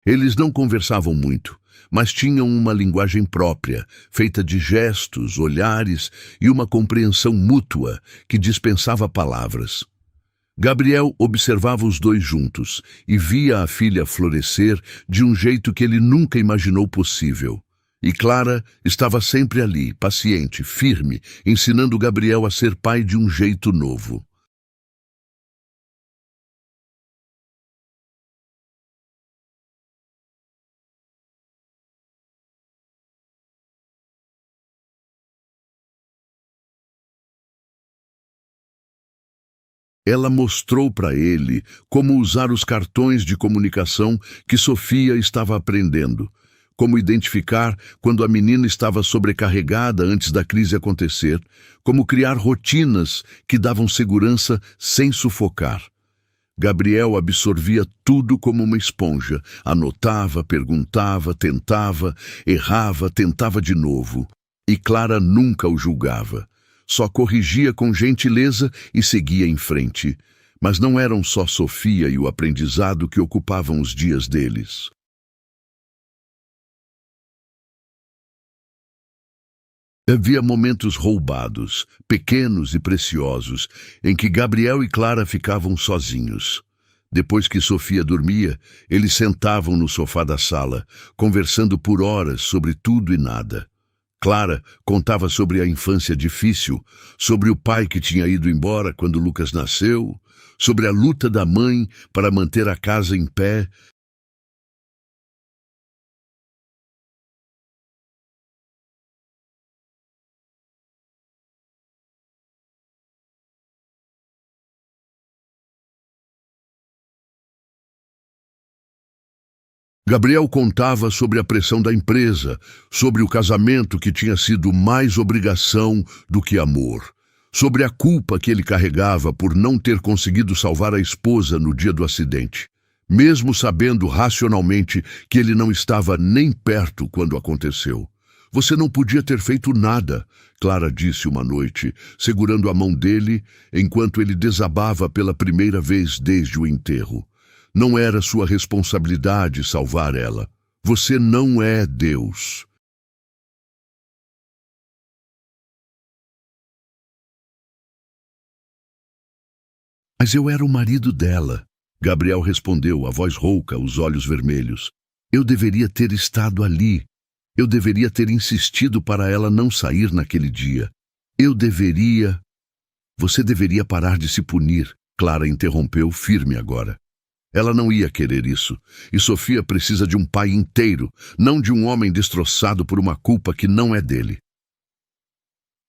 Eles não conversavam muito, mas tinham uma linguagem própria, feita de gestos, olhares e uma compreensão mútua que dispensava palavras. Gabriel observava os dois juntos e via a filha florescer de um jeito que ele nunca imaginou possível. E Clara estava sempre ali, paciente, firme, ensinando Gabriel a ser pai de um jeito novo. Ela mostrou para ele como usar os cartões de comunicação que Sofia estava aprendendo, como identificar quando a menina estava sobrecarregada antes da crise acontecer, como criar rotinas que davam segurança sem sufocar. Gabriel absorvia tudo como uma esponja, anotava, perguntava, tentava, errava, tentava de novo. E Clara nunca o julgava. Só corrigia com gentileza e seguia em frente. Mas não eram só Sofia e o aprendizado que ocupavam os dias deles. Havia momentos roubados, pequenos e preciosos, em que Gabriel e Clara ficavam sozinhos. Depois que Sofia dormia, eles sentavam no sofá da sala, conversando por horas sobre tudo e nada. Clara contava sobre a infância difícil, sobre o pai que tinha ido embora quando Lucas nasceu, sobre a luta da mãe para manter a casa em pé. Gabriel contava sobre a pressão da empresa, sobre o casamento que tinha sido mais obrigação do que amor, sobre a culpa que ele carregava por não ter conseguido salvar a esposa no dia do acidente, mesmo sabendo racionalmente que ele não estava nem perto quando aconteceu. Você não podia ter feito nada, Clara disse uma noite, segurando a mão dele enquanto ele desabava pela primeira vez desde o enterro. Não era sua responsabilidade salvar ela. Você não é Deus. Mas eu era o marido dela. Gabriel respondeu, a voz rouca, os olhos vermelhos. Eu deveria ter estado ali. Eu deveria ter insistido para ela não sair naquele dia. Eu deveria... Você deveria parar de se punir, Clara interrompeu, firme agora. Ela não ia querer isso, e Sofia precisa de um pai inteiro, não de um homem destroçado por uma culpa que não é dele.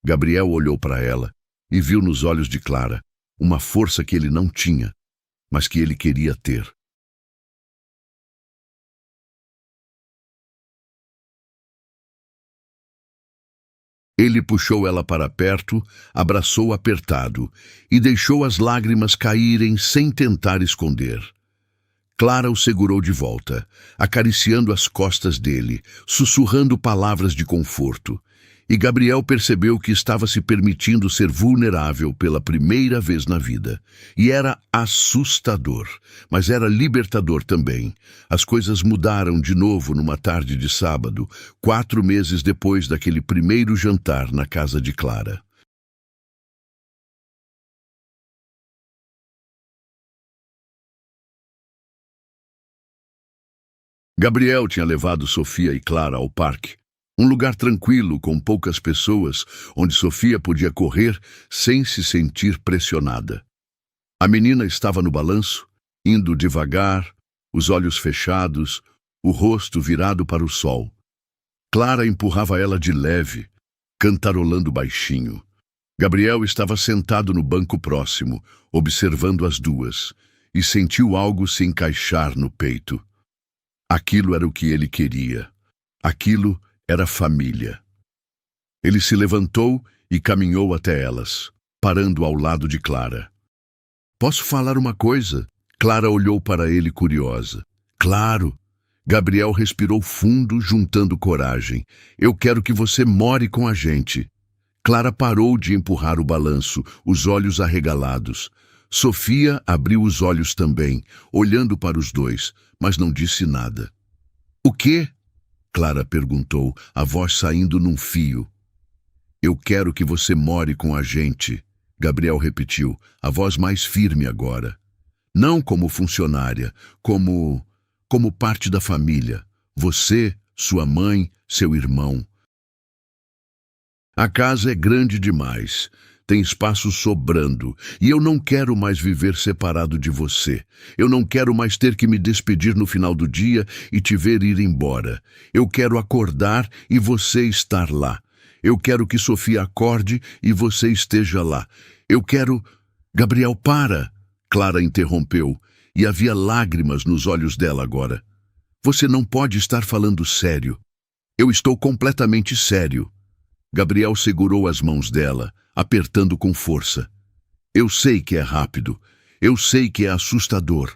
Gabriel olhou para ela e viu nos olhos de Clara uma força que ele não tinha, mas que ele queria ter. Ele puxou ela para perto, abraçou apertado e deixou as lágrimas caírem sem tentar esconder. Clara o segurou de volta, acariciando as costas dele, sussurrando palavras de conforto. E Gabriel percebeu que estava se permitindo ser vulnerável pela primeira vez na vida. E era assustador, mas era libertador também. As coisas mudaram de novo numa tarde de sábado, 4 meses depois daquele primeiro jantar na casa de Clara. Gabriel tinha levado Sofia e Clara ao parque. Um lugar tranquilo, com poucas pessoas, onde Sofia podia correr sem se sentir pressionada. A menina estava no balanço, indo devagar, os olhos fechados, o rosto virado para o sol. Clara empurrava ela de leve, cantarolando baixinho. Gabriel estava sentado no banco próximo, observando as duas, e sentiu algo se encaixar no peito. Aquilo era o que ele queria. Aquilo era família. Ele se levantou e caminhou até elas, parando ao lado de Clara. Posso falar uma coisa? Clara olhou para ele curiosa. Claro. Gabriel respirou fundo, juntando coragem. Eu quero que você more com a gente. Clara parou de empurrar o balanço, os olhos arregalados. Sofia abriu os olhos também, olhando para os dois, mas não disse nada. O quê? Clara perguntou, a voz saindo num fio. Eu quero que você more com a gente, Gabriel repetiu, a voz mais firme agora. Não como funcionária, como parte da família. Você, sua mãe, seu irmão. A casa é grande demais. Tem espaço sobrando, e eu não quero mais viver separado de você. Eu não quero mais ter que me despedir no final do dia e te ver ir embora. Eu quero acordar e você estar lá. Eu quero que Sofia acorde e você esteja lá. Eu quero... Gabriel, para! Clara interrompeu, e havia lágrimas nos olhos dela agora. Você não pode estar falando sério. Eu estou completamente sério. Gabriel segurou as mãos dela, apertando com força. Eu sei que é rápido. Eu sei que é assustador.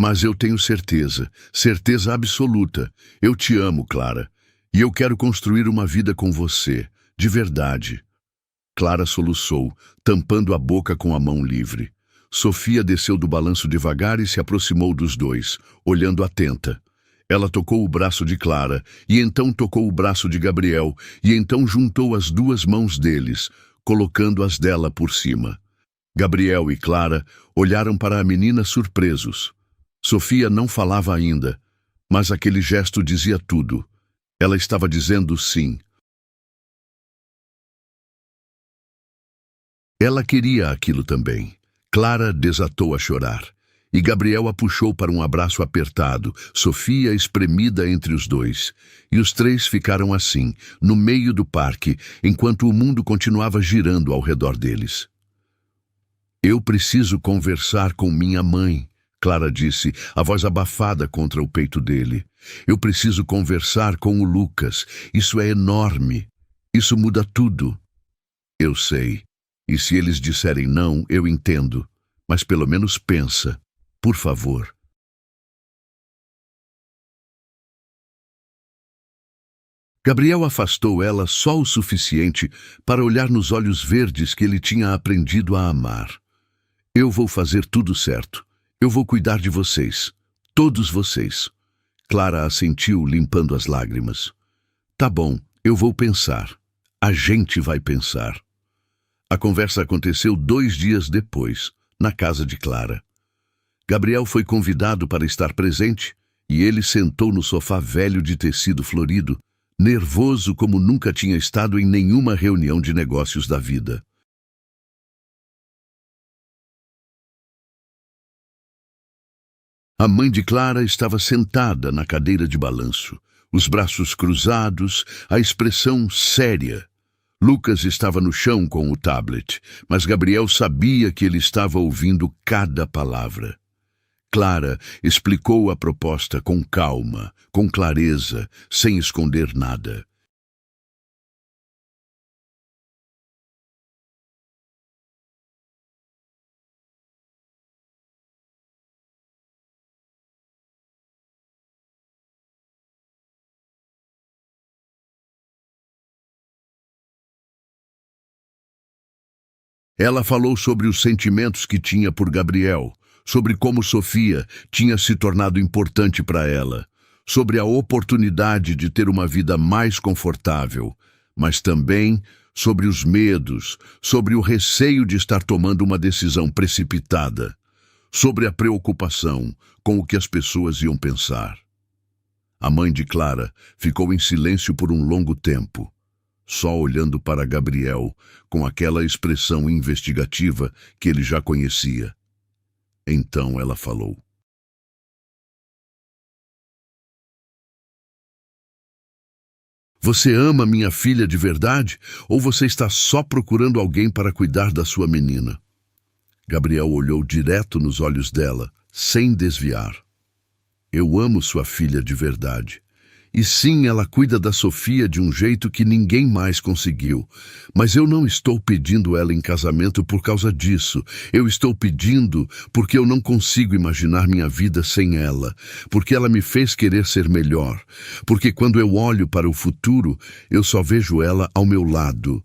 Mas eu tenho certeza, certeza absoluta. Eu te amo, Clara. E eu quero construir uma vida com você, de verdade. Clara soluçou, tampando a boca com a mão livre. Sofia desceu do balanço devagar e se aproximou dos dois, olhando atenta. Ela tocou o braço de Clara, e então tocou o braço de Gabriel, e então juntou as duas mãos deles, colocando as dela por cima. Gabriel e Clara olharam para a menina surpresos. Sofia não falava ainda, mas aquele gesto dizia tudo. Ela estava dizendo sim. Ela queria aquilo também. Clara desatou a chorar. E Gabriel a puxou para um abraço apertado, Sofia espremida entre os dois. E os três ficaram assim, no meio do parque, enquanto o mundo continuava girando ao redor deles. Eu preciso conversar com minha mãe, Clara disse, a voz abafada contra o peito dele. Eu preciso conversar com o Lucas. Isso é enorme. Isso muda tudo. Eu sei. E se eles disserem não, eu entendo. Mas pelo menos pensa. Por favor. Gabriel afastou ela só o suficiente para olhar nos olhos verdes que ele tinha aprendido a amar. Eu vou fazer tudo certo. Eu vou cuidar de vocês. Todos vocês. Clara assentiu, limpando as lágrimas. Tá bom, eu vou pensar. A gente vai pensar. A conversa aconteceu 2 dias depois, na casa de Clara. Gabriel foi convidado para estar presente e ele sentou no sofá velho de tecido florido, nervoso como nunca tinha estado em nenhuma reunião de negócios da vida. A mãe de Clara estava sentada na cadeira de balanço, os braços cruzados, a expressão séria. Lucas estava no chão com o tablet, mas Gabriel sabia que ele estava ouvindo cada palavra. Clara explicou a proposta com calma, com clareza, sem esconder nada. Ela falou sobre os sentimentos que tinha por Gabriel, sobre como Sofia tinha se tornado importante para ela, sobre a oportunidade de ter uma vida mais confortável, mas também sobre os medos, sobre o receio de estar tomando uma decisão precipitada, sobre a preocupação com o que as pessoas iam pensar. A mãe de Clara ficou em silêncio por um longo tempo, só olhando para Gabriel com aquela expressão investigativa que ele já conhecia. Então ela falou: "Você ama minha filha de verdade, ou você está só procurando alguém para cuidar da sua menina?" Gabriel olhou direto nos olhos dela, sem desviar. "Eu amo sua filha de verdade. E sim, ela cuida da Sofia de um jeito que ninguém mais conseguiu. Mas eu não estou pedindo ela em casamento por causa disso. Eu estou pedindo porque eu não consigo imaginar minha vida sem ela. Porque ela me fez querer ser melhor. Porque quando eu olho para o futuro, eu só vejo ela ao meu lado."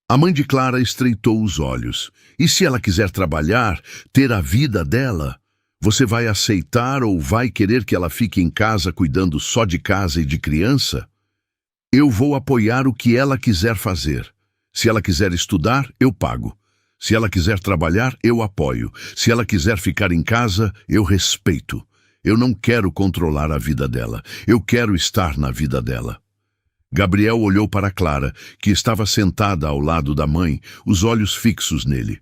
A mãe de Clara estreitou os olhos. "E se ela quiser trabalhar, ter a vida dela, você vai aceitar ou vai querer que ela fique em casa cuidando só de casa e de criança? Eu vou apoiar o que ela quiser fazer. Se ela quiser estudar, eu pago. Se ela quiser trabalhar, eu apoio. Se ela quiser ficar em casa, eu respeito. Eu não quero controlar a vida dela. Eu quero estar na vida dela." Gabriel olhou para Clara, que estava sentada ao lado da mãe, os olhos fixos nele.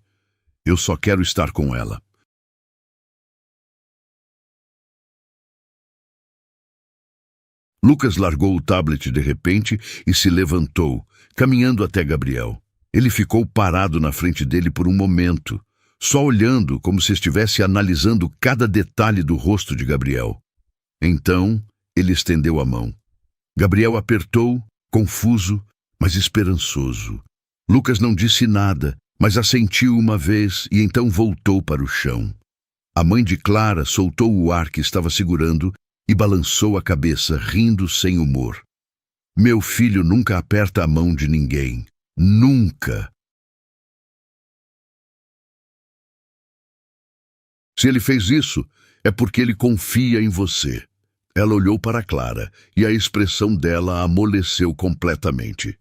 "Eu só quero estar com ela." Lucas largou o tablet de repente e se levantou, caminhando até Gabriel. Ele ficou parado na frente dele por um momento, só olhando como se estivesse analisando cada detalhe do rosto de Gabriel. Então, ele estendeu a mão. Gabriel apertou, confuso, mas esperançoso. Lucas não disse nada, mas assentiu uma vez e então voltou para o chão. A mãe de Clara soltou o ar que estava segurando e balançou a cabeça, rindo sem humor. "Meu filho nunca aperta a mão de ninguém. Nunca. Se ele fez isso, é porque ele confia em você." Ela olhou para Clara e a expressão dela amoleceu completamente.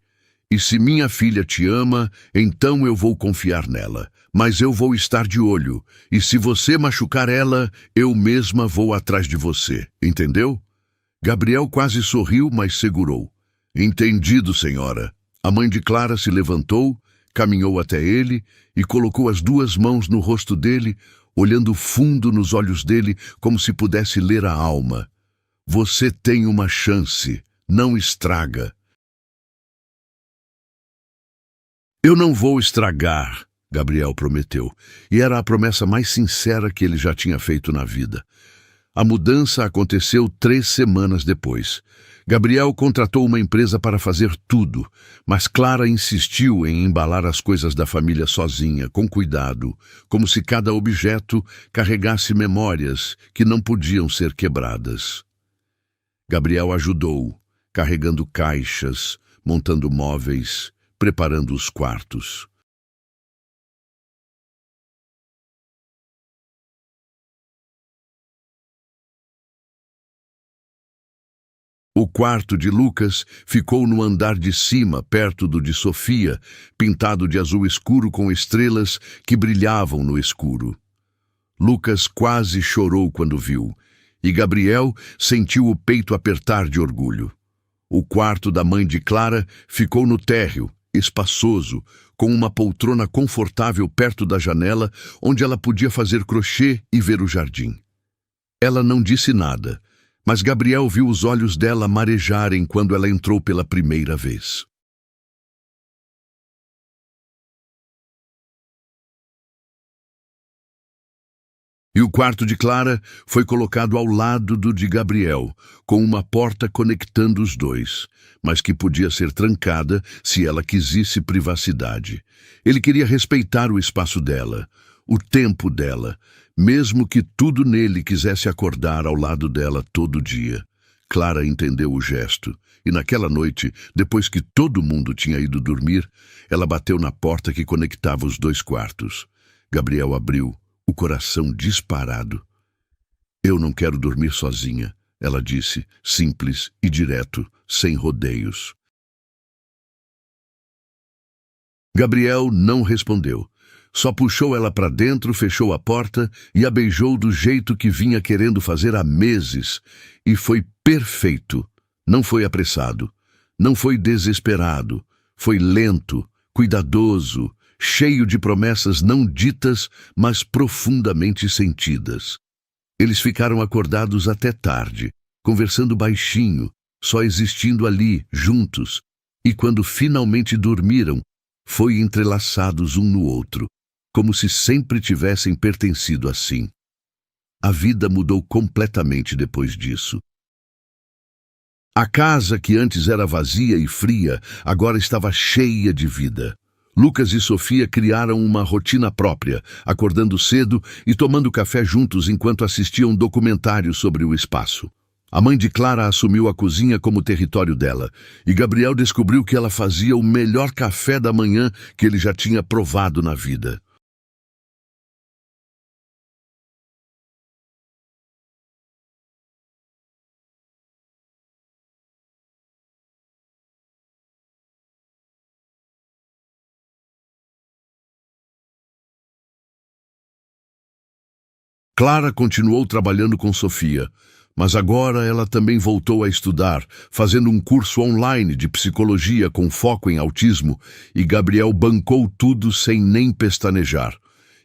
"E se minha filha te ama, então eu vou confiar nela. Mas eu vou estar de olho. E se você machucar ela, eu mesma vou atrás de você. Entendeu?" Gabriel quase sorriu, mas segurou. "Entendido, senhora." A mãe de Clara se levantou, caminhou até ele e colocou as duas mãos no rosto dele, olhando fundo nos olhos dele como se pudesse ler a alma. "Você tem uma chance. Não estraga." "Eu não vou estragar", Gabriel prometeu, e era a promessa mais sincera que ele já tinha feito na vida. A mudança aconteceu 3 semanas depois. Gabriel contratou uma empresa para fazer tudo, mas Clara insistiu em embalar as coisas da família sozinha, com cuidado, como se cada objeto carregasse memórias que não podiam ser quebradas. Gabriel ajudou, carregando caixas, montando móveis, preparando os quartos. O quarto de Lucas ficou no andar de cima, perto do de Sofia, pintado de azul escuro com estrelas que brilhavam no escuro. Lucas quase chorou quando viu, e Gabriel sentiu o peito apertar de orgulho. O quarto da mãe de Clara ficou no térreo, espaçoso, com uma poltrona confortável perto da janela, onde ela podia fazer crochê e ver o jardim. Ela não disse nada, mas Gabriel viu os olhos dela marejarem quando ela entrou pela primeira vez. E o quarto de Clara foi colocado ao lado do de Gabriel, com uma porta conectando os dois, mas que podia ser trancada se ela quisesse privacidade. Ele queria respeitar o espaço dela, o tempo dela, mesmo que tudo nele quisesse acordar ao lado dela todo dia. Clara entendeu o gesto, e naquela noite, depois que todo mundo tinha ido dormir, ela bateu na porta que conectava os dois quartos. Gabriel abriu, o coração disparado. "Eu não quero dormir sozinha", ela disse, simples e direto, sem rodeios. Gabriel não respondeu. Só puxou ela para dentro, fechou a porta e a beijou do jeito que vinha querendo fazer há meses. E foi perfeito. Não foi apressado. Não foi desesperado. Foi lento, cuidadoso, cheio de promessas não ditas, mas profundamente sentidas. Eles ficaram acordados até tarde, conversando baixinho, só existindo ali, juntos. E quando finalmente dormiram, foi entrelaçados um no outro, como se sempre tivessem pertencido assim. A vida mudou completamente depois disso. A casa, que antes era vazia e fria, agora estava cheia de vida. Lucas e Sofia criaram uma rotina própria, acordando cedo e tomando café juntos enquanto assistiam documentários sobre o espaço. A mãe de Clara assumiu a cozinha como território dela, e Gabriel descobriu que ela fazia o melhor café da manhã que ele já tinha provado na vida. Clara continuou trabalhando com Sofia, mas agora ela também voltou a estudar, fazendo um curso online de psicologia com foco em autismo, e Gabriel bancou tudo sem nem pestanejar.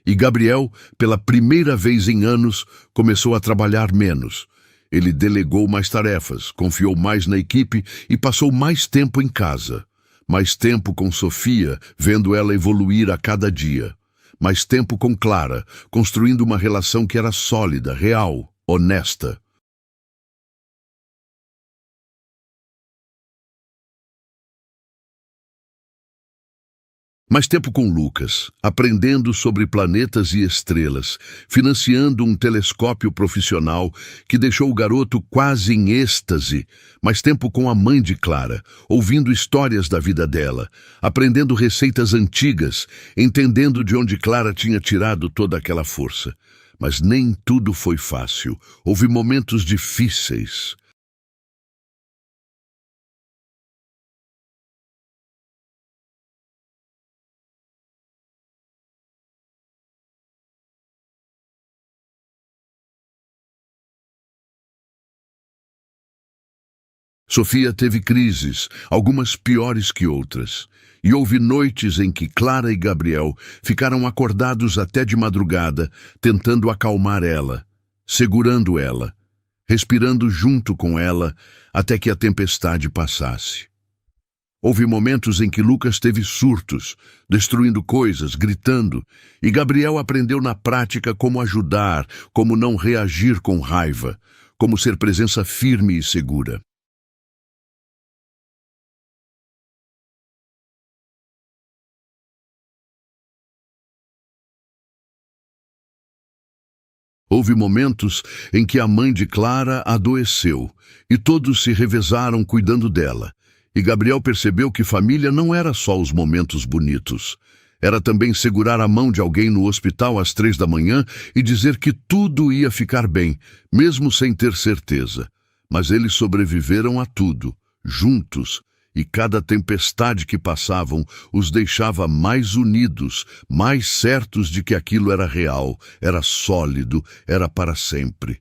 E Gabriel, pela primeira vez em anos, começou a trabalhar menos. Ele delegou mais tarefas, confiou mais na equipe e passou mais tempo em casa. Mais tempo com Sofia, vendo ela evoluir a cada dia. Mais tempo com Clara, construindo uma relação que era sólida, real, honesta. Mais tempo com Lucas, aprendendo sobre planetas e estrelas, financiando um telescópio profissional que deixou o garoto quase em êxtase. Mais tempo com a mãe de Clara, ouvindo histórias da vida dela, aprendendo receitas antigas, entendendo de onde Clara tinha tirado toda aquela força. Mas nem tudo foi fácil. Houve momentos difíceis. Sofia teve crises, algumas piores que outras. E houve noites em que Clara e Gabriel ficaram acordados até de madrugada, tentando acalmar ela, segurando ela, respirando junto com ela até que a tempestade passasse. Houve momentos em que Lucas teve surtos, destruindo coisas, gritando, e Gabriel aprendeu na prática como ajudar, como não reagir com raiva, como ser presença firme e segura. Houve momentos em que a mãe de Clara adoeceu e todos se revezaram cuidando dela. E Gabriel percebeu que família não era só os momentos bonitos. Era também segurar a mão de alguém no hospital às 3 da manhã e dizer que tudo ia ficar bem, mesmo sem ter certeza. Mas eles sobreviveram a tudo, juntos, e cada tempestade que passavam os deixava mais unidos, mais certos de que aquilo era real, era sólido, era para sempre.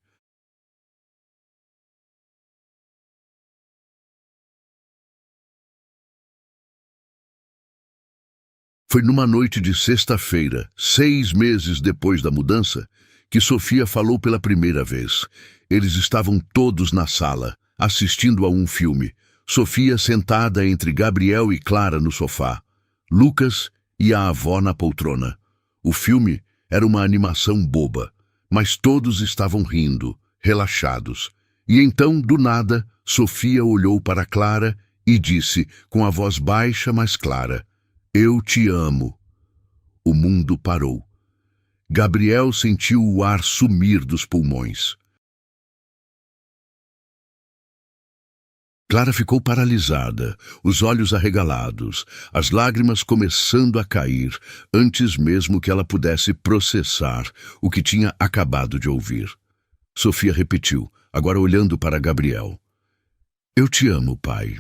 Foi numa noite de sexta-feira, 6 meses depois da mudança, que Sofia falou pela primeira vez. Eles estavam todos na sala, assistindo a um filme. Sofia sentada entre Gabriel e Clara no sofá. Lucas e a avó na poltrona. O filme era uma animação boba, mas todos estavam rindo, relaxados. E então, do nada, Sofia olhou para Clara e disse, com a voz baixa mas clara: "Eu te amo." O mundo parou. Gabriel sentiu o ar sumir dos pulmões. Clara ficou paralisada, os olhos arregalados, as lágrimas começando a cair, antes mesmo que ela pudesse processar o que tinha acabado de ouvir. Sofia repetiu, agora olhando para Gabriel. Eu te amo, pai.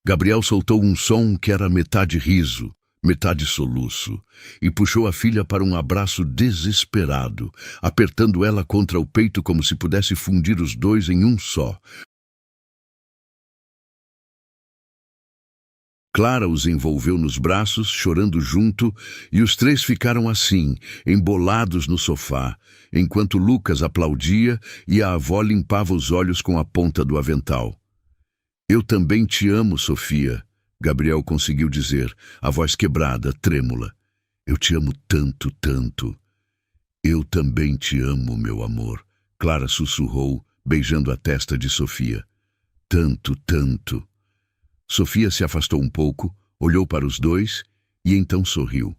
Gabriel soltou um som que era metade riso, metade soluço, e puxou a filha para um abraço desesperado, apertando ela contra o peito como se pudesse fundir os dois em um só. Clara os envolveu nos braços, chorando junto, e os três ficaram assim, embolados no sofá, enquanto Lucas aplaudia e a avó limpava os olhos com a ponta do avental. Eu também te amo, Sofia, Gabriel conseguiu dizer, a voz quebrada, trêmula. Eu te amo tanto, tanto. Eu também te amo, meu amor, Clara sussurrou, beijando a testa de Sofia. Tanto, tanto. Sofia se afastou um pouco, olhou para os dois e então sorriu.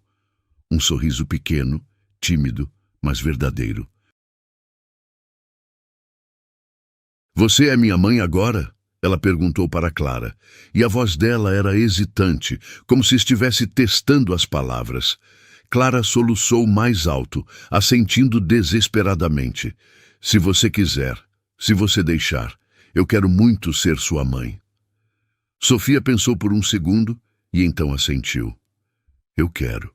Um sorriso pequeno, tímido, mas verdadeiro. Você é minha mãe agora? Ela perguntou para Clara, e a voz dela era hesitante, como se estivesse testando as palavras. Clara soluçou mais alto, assentindo desesperadamente. Se você quiser, se você deixar, eu quero muito ser sua mãe. Sofia pensou por um segundo e então assentiu. Eu quero.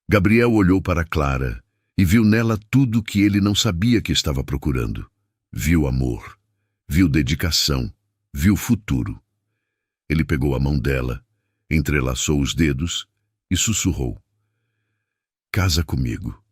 Gabriel olhou para Clara e viu nela tudo o que ele não sabia que estava procurando. Viu amor, viu dedicação, viu futuro. Ele pegou a mão dela, entrelaçou os dedos e sussurrou. Casa comigo.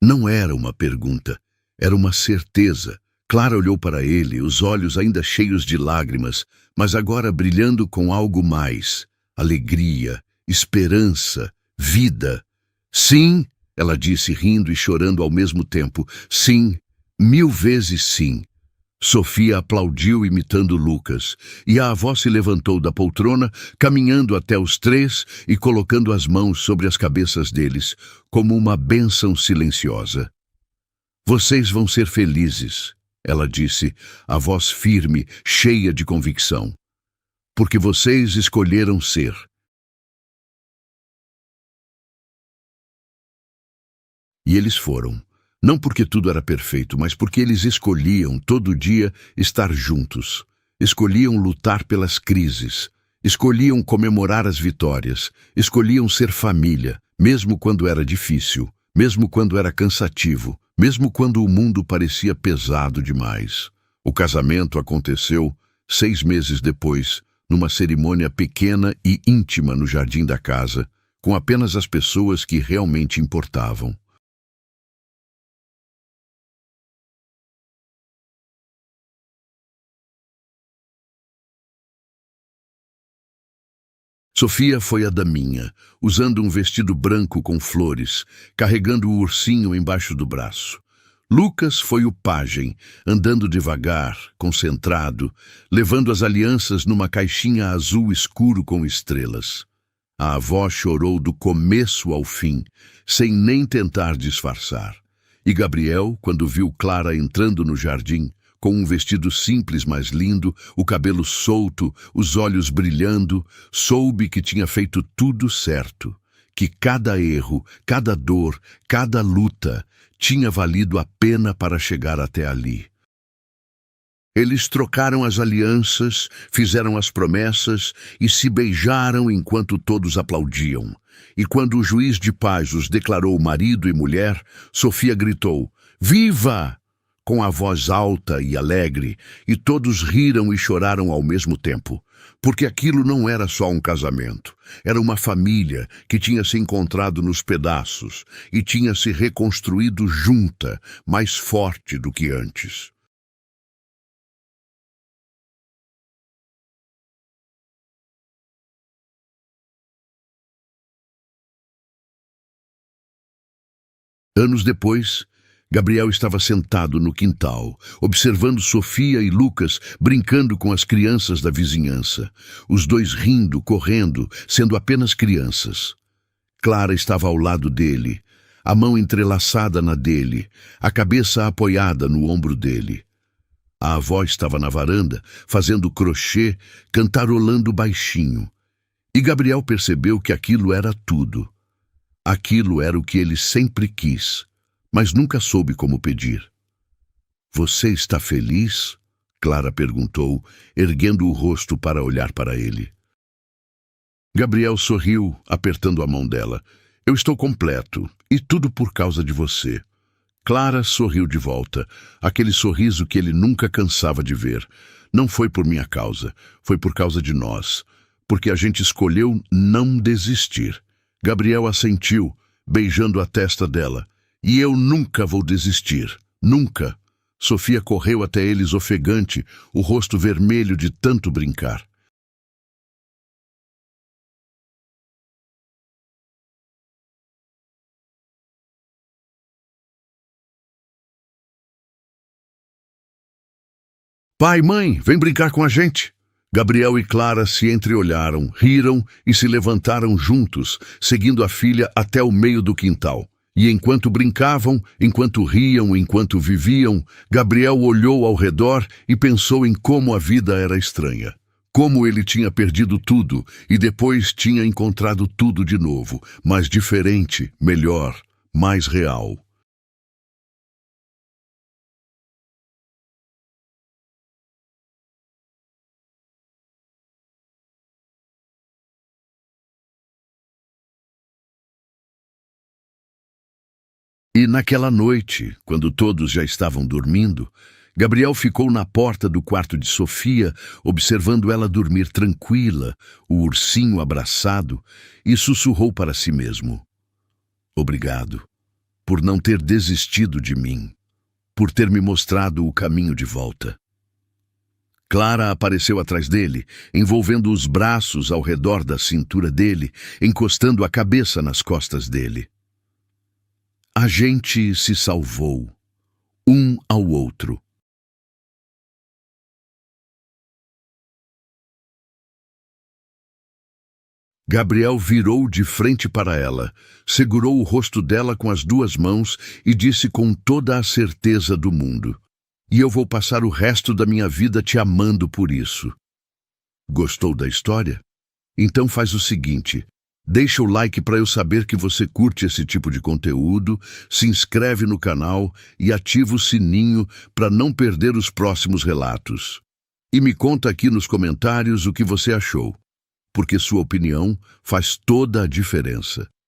Não era uma pergunta, era uma certeza. Clara olhou para ele, os olhos ainda cheios de lágrimas, mas agora brilhando com algo mais. Alegria, esperança, vida. Sim, ela disse rindo e chorando ao mesmo tempo. Sim, 1000 vezes sim. Sofia aplaudiu imitando Lucas, e a avó se levantou da poltrona, caminhando até os três e colocando as mãos sobre as cabeças deles, como uma bênção silenciosa. Vocês vão ser felizes. Ela disse, a voz firme, cheia de convicção. Porque vocês escolheram ser. E eles foram. Não porque tudo era perfeito, mas porque eles escolhiam, todo dia, estar juntos. Escolhiam lutar pelas crises. Escolhiam comemorar as vitórias. Escolhiam ser família, mesmo quando era difícil, mesmo quando era cansativo, mesmo quando o mundo parecia pesado demais. O casamento aconteceu 6 meses depois, numa cerimônia pequena e íntima no jardim da casa, com apenas as pessoas que realmente importavam. Sofia foi a daminha, usando um vestido branco com flores, carregando o ursinho embaixo do braço. Lucas foi o pajem, andando devagar, concentrado, levando as alianças numa caixinha azul escuro com estrelas. A avó chorou do começo ao fim, sem nem tentar disfarçar. E Gabriel, quando viu Clara entrando no jardim, com um vestido simples, mas lindo, o cabelo solto, os olhos brilhando, soube que tinha feito tudo certo, que cada erro, cada dor, cada luta tinha valido a pena para chegar até ali. Eles trocaram as alianças, fizeram as promessas e se beijaram enquanto todos aplaudiam. E quando o juiz de paz os declarou marido e mulher, Sofia gritou, "Viva!" com a voz alta e alegre, e todos riram e choraram ao mesmo tempo, porque aquilo não era só um casamento, era uma família que tinha se encontrado nos pedaços e tinha se reconstruído junta, mais forte do que antes. Anos depois, Gabriel estava sentado no quintal, observando Sofia e Lucas brincando com as crianças da vizinhança, os dois rindo, correndo, sendo apenas crianças. Clara estava ao lado dele, a mão entrelaçada na dele, a cabeça apoiada no ombro dele. A avó estava na varanda, fazendo crochê, cantarolando baixinho. E Gabriel percebeu que aquilo era tudo. Aquilo era o que ele sempre quis, mas nunca soube como pedir. "Você está feliz?" Clara perguntou, erguendo o rosto para olhar para ele. Gabriel sorriu, apertando a mão dela. "Eu estou completo, e tudo por causa de você." Clara sorriu de volta, aquele sorriso que ele nunca cansava de ver. "Não foi por minha causa, foi por causa de nós, porque a gente escolheu não desistir." Gabriel assentiu, beijando a testa dela. "E eu nunca vou desistir, nunca." Sofia correu até eles ofegante, o rosto vermelho de tanto brincar. "Pai, mãe, vem brincar com a gente." Gabriel e Clara se entreolharam, riram e se levantaram juntos, seguindo a filha até o meio do quintal. E enquanto brincavam, enquanto riam, enquanto viviam, Gabriel olhou ao redor e pensou em como a vida era estranha. Como ele tinha perdido tudo e depois tinha encontrado tudo de novo, mas diferente, melhor, mais real. E naquela noite, quando todos já estavam dormindo, Gabriel ficou na porta do quarto de Sofia, observando ela dormir tranquila, o ursinho abraçado, e sussurrou para si mesmo: "Obrigado por não ter desistido de mim, por ter me mostrado o caminho de volta." Clara apareceu atrás dele, envolvendo os braços ao redor da cintura dele, encostando a cabeça nas costas dele. A gente se salvou, um ao outro. Gabriel virou de frente para ela, segurou o rosto dela com as duas mãos e disse com toda a certeza do mundo: "E eu vou passar o resto da minha vida te amando por isso." Gostou da história? Então faz o seguinte: deixa o like para eu saber que você curte esse tipo de conteúdo, se inscreve no canal e ativa o sininho para não perder os próximos relatos. E me conta aqui nos comentários o que você achou, porque sua opinião faz toda a diferença.